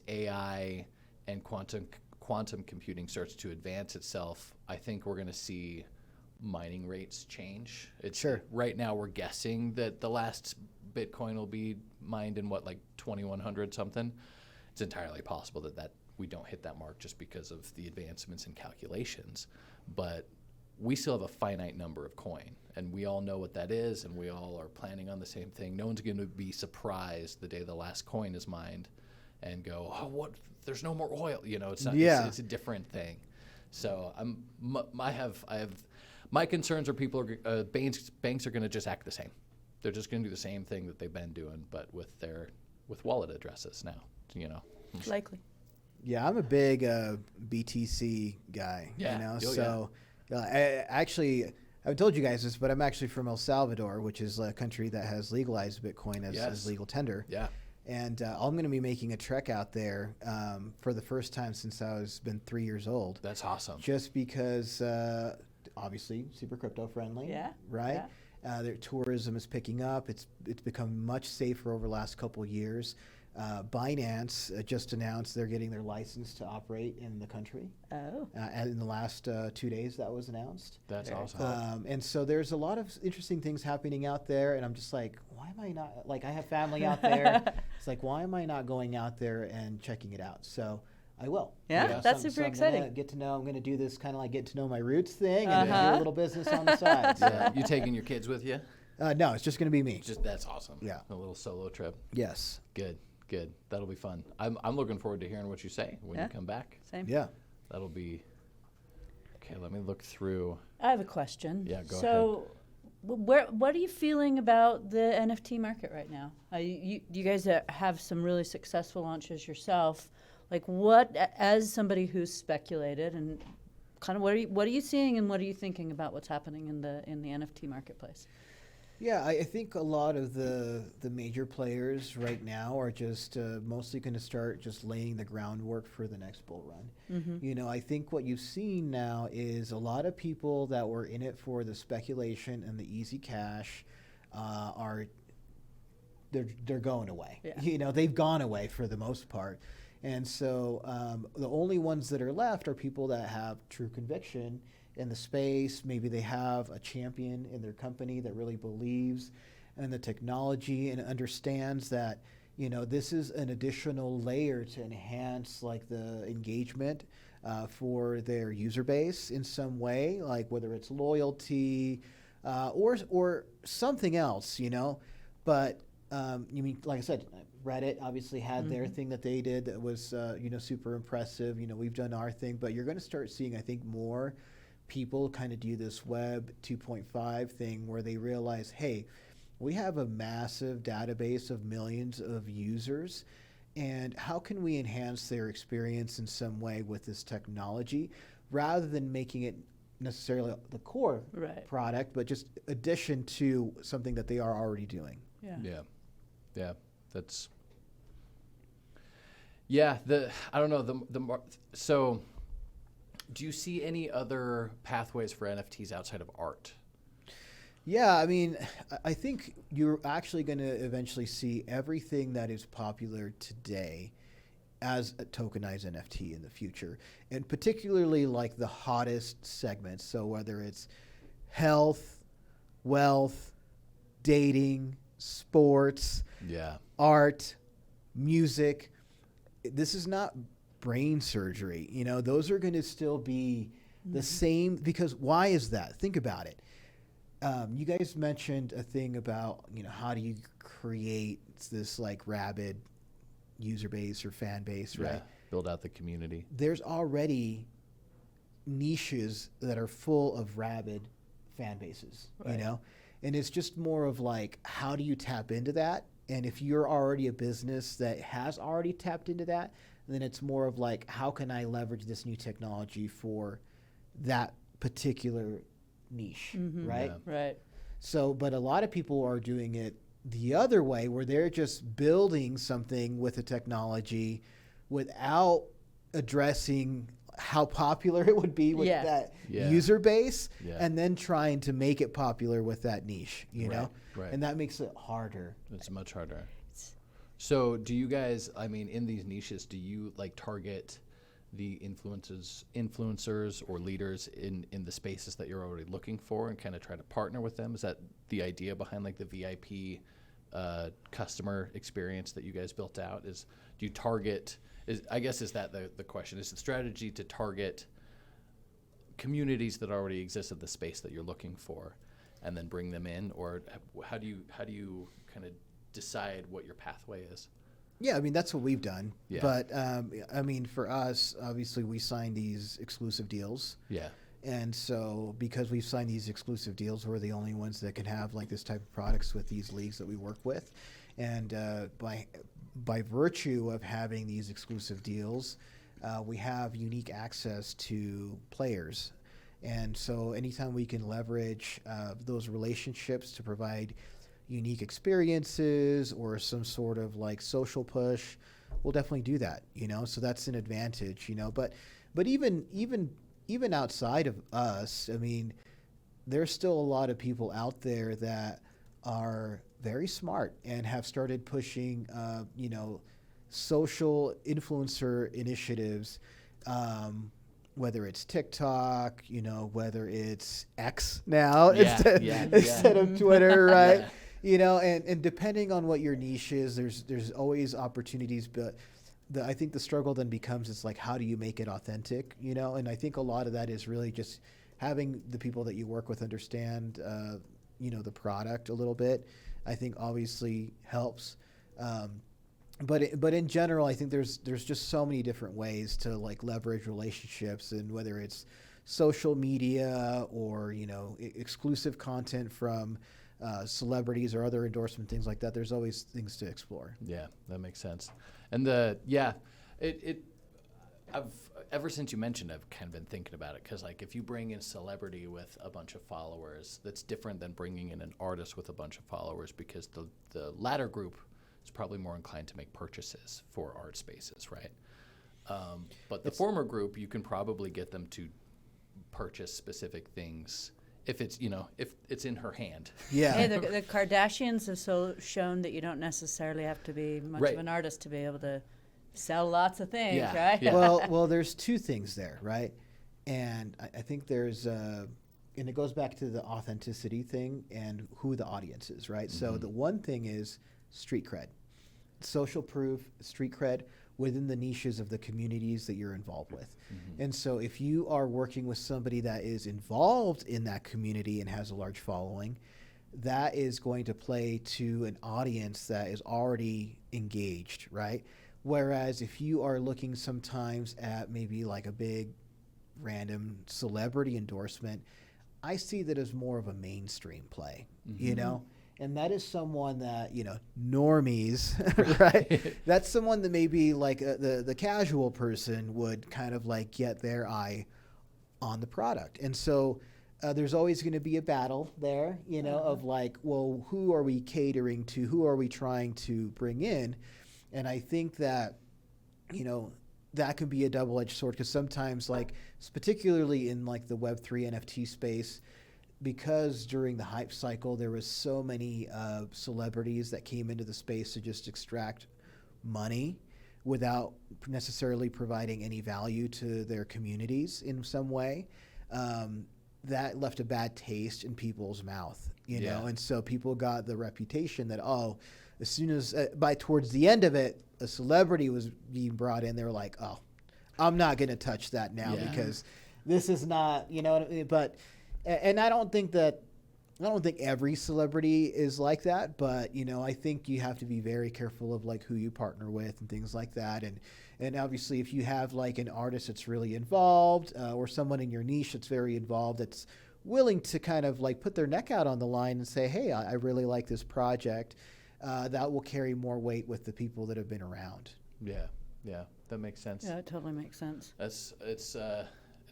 AI and quantum computing starts to advance itself, I think we're going to see mining rates change. Sure. Right now we're guessing that the last Bitcoin will be mined in like 2100 something. It's entirely possible that we don't hit that mark just because of the advancements in calculations. But we still have a finite number of coin, and we all know what that is, and we all are planning on the same thing. No one's going to be surprised the day the last coin is mined and go, oh, what? There's no more oil. It's not. Yeah. It's a different thing. So I have my concerns are banks are going to just act the same. They're just going to do the same thing that they've been doing, but with wallet addresses now. Likely. Yeah, I'm a big BTC guy. Yeah. So I've told you guys this, but I'm actually from El Salvador, which is a country that has legalized Bitcoin as legal tender. Yeah. And I'm going to be making a trek out there for the first time since I was been 3 years old. That's awesome. Just because, obviously, super crypto friendly. Yeah. Right. Yeah. Their tourism is picking up. It's become much safer over the last couple of years. Binance just announced they're getting their license to operate in the country. Oh. And in the last 2 days, that was announced. That's Very awesome. And so there's a lot of interesting things happening out there. And I'm just like, why am I not, like I have family out there. It's like, why am I not going out there and checking it out? So I will. Yeah, that's super I'm exciting. gonna get to know, I'm going to do this kind of like get to know my roots thing and then do a little business on the side. So. Yeah. You taking your kids with you? No, it's just going to be me. That's awesome. Yeah. A little solo trip. Yes. Good. That'll be fun. I'm looking forward to hearing what you say when you come back. Same. Yeah. That'll be okay. Let me look through. I have a question. Yeah, go so, what are you feeling about the NFT market right now? You guys have some really successful launches yourself. Like, as somebody who's speculated, and kind of what are you seeing, and what are you thinking about what's happening in the NFT marketplace? Yeah, I think a lot of the major players right now are just mostly going to start just laying the groundwork for the next bull run. Mm-hmm. I think what you've seen now is a lot of people that were in it for the speculation and the easy cash they're going away. Yeah. They've gone away for the most part. And so the only ones that are left are people that have true conviction in the space. Maybe they have a champion in their company that really believes in the technology and understands that, this is an additional layer to enhance like the engagement for their user base in some way, like whether it's loyalty or something else, But like I said, Reddit obviously had their thing that they did that was super impressive. We've done our thing, but you're going to start seeing, I think, more people kind of do this Web 2.5 thing where they realize, hey, we have a massive database of millions of users, and how can we enhance their experience in some way with this technology rather than making it necessarily the core product, but just addition to something that they are already doing. Yeah. That's I don't know so do you see any other pathways for NFTs outside of art? Yeah, I mean, I think you're actually going to eventually see everything that is popular today as a tokenized NFT in the future, and particularly like the hottest segments. So whether it's health, wealth, dating, sports, art, music, this is not brain surgery. Those are going to still be the same, because why is that? Think about it. You guys mentioned a thing about, how do you create this like rabid user base or fan base, right? Build out the community. There's already niches that are full of rabid fan bases, and it's just more of like, how do you tap into that? And if you're already a business that has already tapped into that, then it's more of like, how can I leverage this new technology for that particular niche, right? Right. So, but a lot of people are doing it the other way, where they're just building something with the technology without addressing how popular it would be with that user base, and then trying to make it popular with that niche, know? Right. And that makes it harder. It's much harder. So do you guys, in these niches, do you like target the influencers or leaders in the spaces that you're already looking for and kind of try to partner with them? Is that the idea behind like the VIP customer experience that you guys built out? Do you target, is that the question? Is the strategy to target communities that already exist in the space that you're looking for and then bring them in? Or how do you kind of decide what your pathway is? Yeah, that's what we've done. Yeah. But, for us, obviously, we signed these exclusive deals. Yeah. And so because we've signed these exclusive deals, we're the only ones that can have like this type of products with these leagues that we work with. And by virtue of having these exclusive deals, we have unique access to players. And so anytime we can leverage those relationships to provide unique experiences or some sort of like social push, we'll definitely do that, so that's an advantage, but even outside of us, there's still a lot of people out there that are very smart and have started pushing social influencer initiatives, whether it's TikTok, whether it's X now instead of Twitter, right? And depending on what your niche is, there's always opportunities, but I think the struggle then becomes, it's like, how do you make it authentic, And I think a lot of that is really just having the people that you work with understand, the product a little bit, I think obviously helps. But in general, I think there's just so many different ways to like leverage relationships, and whether it's social media or, exclusive content from celebrities or other endorsement, things like that, there's always things to explore. Yeah, that makes sense. And I've ever since you mentioned, I've kind of been thinking about it, because like if you bring in a celebrity with a bunch of followers, that's different than bringing in an artist with a bunch of followers, because the latter group is probably more inclined to make purchases for art spaces, right? But the former group, you can probably get them to purchase specific things if it's if it's in her hand. Yeah. Hey, the Kardashians have shown that you don't necessarily have to be much of an artist to be able to sell lots of things, right? Yeah. Well, there's two things there, right? And I think there's and it goes back to the authenticity thing and who the audience is, right? Mm-hmm. So the one thing is street cred. social proof, street cred within the niches of the communities that you're involved with. And so if you are working with somebody that is involved in that community and has a large following, that is going to play to an audience that is already engaged, right? Whereas if you are looking sometimes at maybe like a big random celebrity endorsement, I see that as more of a mainstream play, you know? And that is someone that, you know, normies, right? That's someone that maybe like the casual person would kind of like get their eye on the product. And so there's always going to be a battle there, you know, of like, well, who are we catering to? Who are we trying to bring in? And I think that, you know, that can be a double-edged sword, because sometimes, like, particularly in like the Web3 NFT space, because during the hype cycle, there was so many celebrities that came into the space to just extract money without necessarily providing any value to their communities in some way. That left a bad taste in people's mouth, you know? And so people got the reputation that, oh, as soon as, towards the end of it, a celebrity was being brought in, they were like, oh, I'm not going to touch that now because this is not, you know what I mean? But, and I don't think every celebrity is like that, but, you know, I think you have to be very careful of like who you partner with and things like that. And obviously if you have like an artist that's really involved or someone in your niche that's very involved, that's willing to kind of like put their neck out on the line and say, hey, I really like this project, that will carry more weight with the people that have been around. Yeah, that makes sense. Yeah, it totally makes sense. It's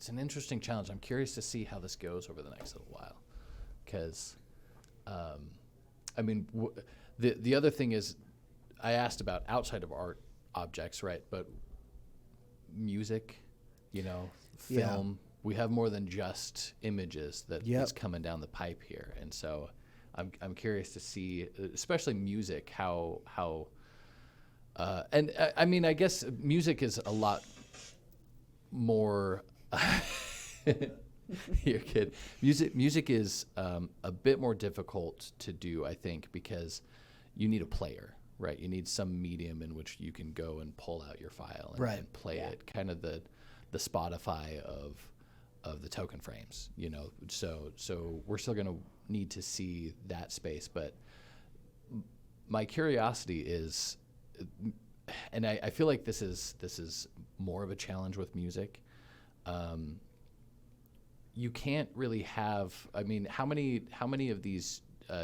an interesting challenge. I'm curious to see how this goes over the next little while, because, I mean, the other thing is, I asked about outside of art objects, right? But music, you know, film. We have more than just images that's coming down the pipe here, and so I'm curious to see, especially music, how and I mean, I guess music is a lot more. Your kid. Music is a bit more difficult to do, I think, because you need a player, right? You need some medium in which you can go and pull out your file and play it, kind of the Spotify of the token frames, you know. So we're still going to need to see that space, but my curiosity is, and I feel like this is more of a challenge with music. You can't really have, I mean, how many of these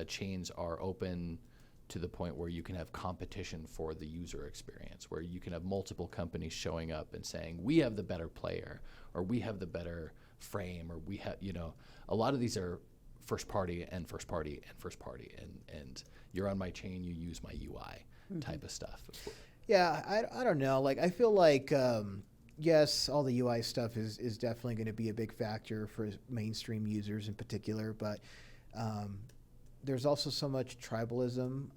chains are open to the point where you can have competition for the user experience, where you can have multiple companies showing up and saying, we have the better player, or we have the better frame, or we have, you know, a lot of these are first party and first party and first party, and you're on my chain, you use my UI type of stuff. Yeah, I don't know. Like, I feel like, yes, all the UI stuff is definitely going to be a big factor for mainstream users in particular, but there's also so much tribalism,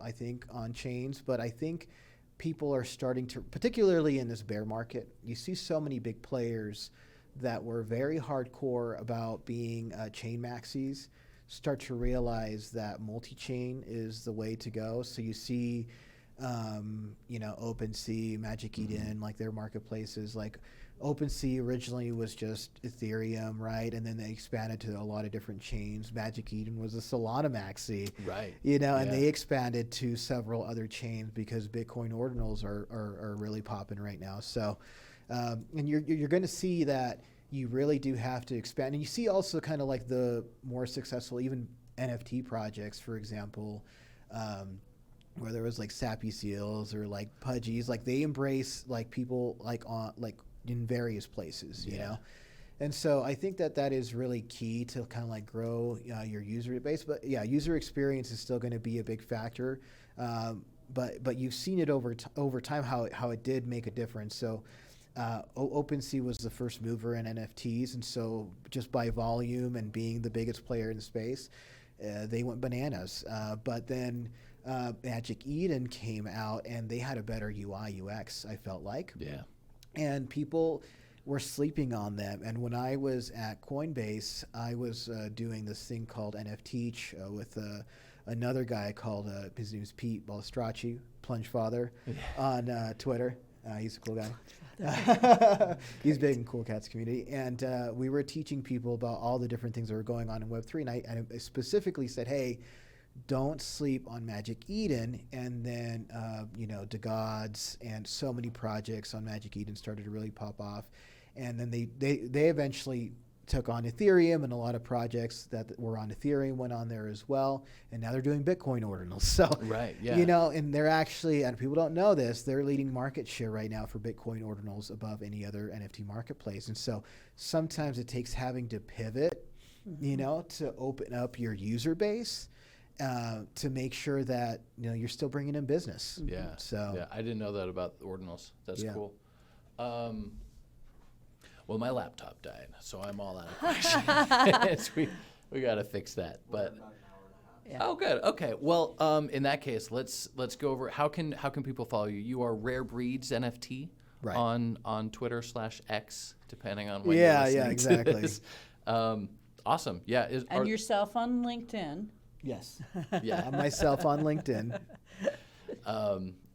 I think, on chains. But I think people are starting to, particularly in this bear market, you see so many big players that were very hardcore about being chain maxis start to realize that multi-chain is the way to go. So you see, you know, OpenSea, Magic Eden, like their marketplaces. Like OpenSea originally was just Ethereum, right? And then they expanded to a lot of different chains. Magic Eden was a Solana maxi, right? You know, and they expanded to several other chains because Bitcoin ordinals are really popping right now. So, and you're going to see that you really do have to expand. And you see also kind of like the more successful, even NFT projects, for example, where there was like Sappy Seals or like Pudgies, like they embrace like people like on like in various places, you know? And so I think that is really key to kind of like grow your user base. But yeah, user experience is still going to be a big factor. But you've seen it over time how it did make a difference. So OpenSea was the first mover in NFTs, and so just by volume and being the biggest player in the space, they went bananas. But then Magic Eden came out, and they had a better UI UX, I felt like. Yeah. And people were sleeping on them. And when I was at Coinbase, I was doing this thing called NFT with another guy called, his name is Pete Balistracci, Plunge Father on Twitter. He's a cool guy. He's big in Cool Cats community. And we were teaching people about all the different things that were going on in Web3. And I specifically said, hey, don't sleep on Magic Eden. And then, the gods and so many projects on Magic Eden started to really pop off. And then they eventually took on Ethereum, and a lot of projects that were on Ethereum went on there as well. And now they're doing Bitcoin ordinals. So, right, yeah. And they're actually, and people don't know this, they're leading market share right now for Bitcoin ordinals above any other NFT marketplace. And so sometimes it takes having to pivot, to open up your user base to make sure that, you're still bringing in business. Yeah. So, yeah, I didn't know that about ordinals. That's Yeah. cool. Well, my laptop died, so I'm all out of questions. we got to fix that. But Yeah. oh, good. Okay. Well, in that case, let's go over how can people follow you? You are Rare Breeds NFT Right. on Twitter/X, depending on when Yeah, you're yeah, listening to exactly. this. Awesome. Yeah. And yourself on LinkedIn. yes. yeah. Myself on LinkedIn.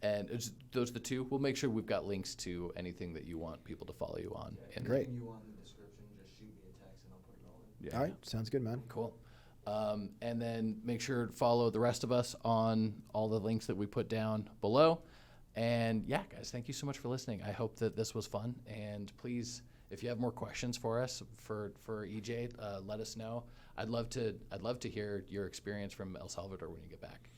And those are the two. We'll make sure we've got links to anything that you want people to follow you on. And Great. You want in the description, just shoot me a text and I'll put it all in. Yeah. All right. Sounds good, man. Cool. And then make sure to follow the rest of us on all the links that we put down below. And yeah, guys, thank you so much for listening. I hope that this was fun. And please, if you have more questions for us for EJ, let us know. I'd love to hear your experience from El Salvador when you get back.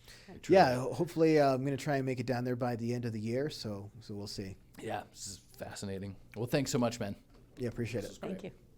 Yeah, hopefully I'm going to try and make it down there by the end of the year. So we'll see. Yeah, this is fascinating. Well, thanks so much, man. Yeah, appreciate it. Thank you.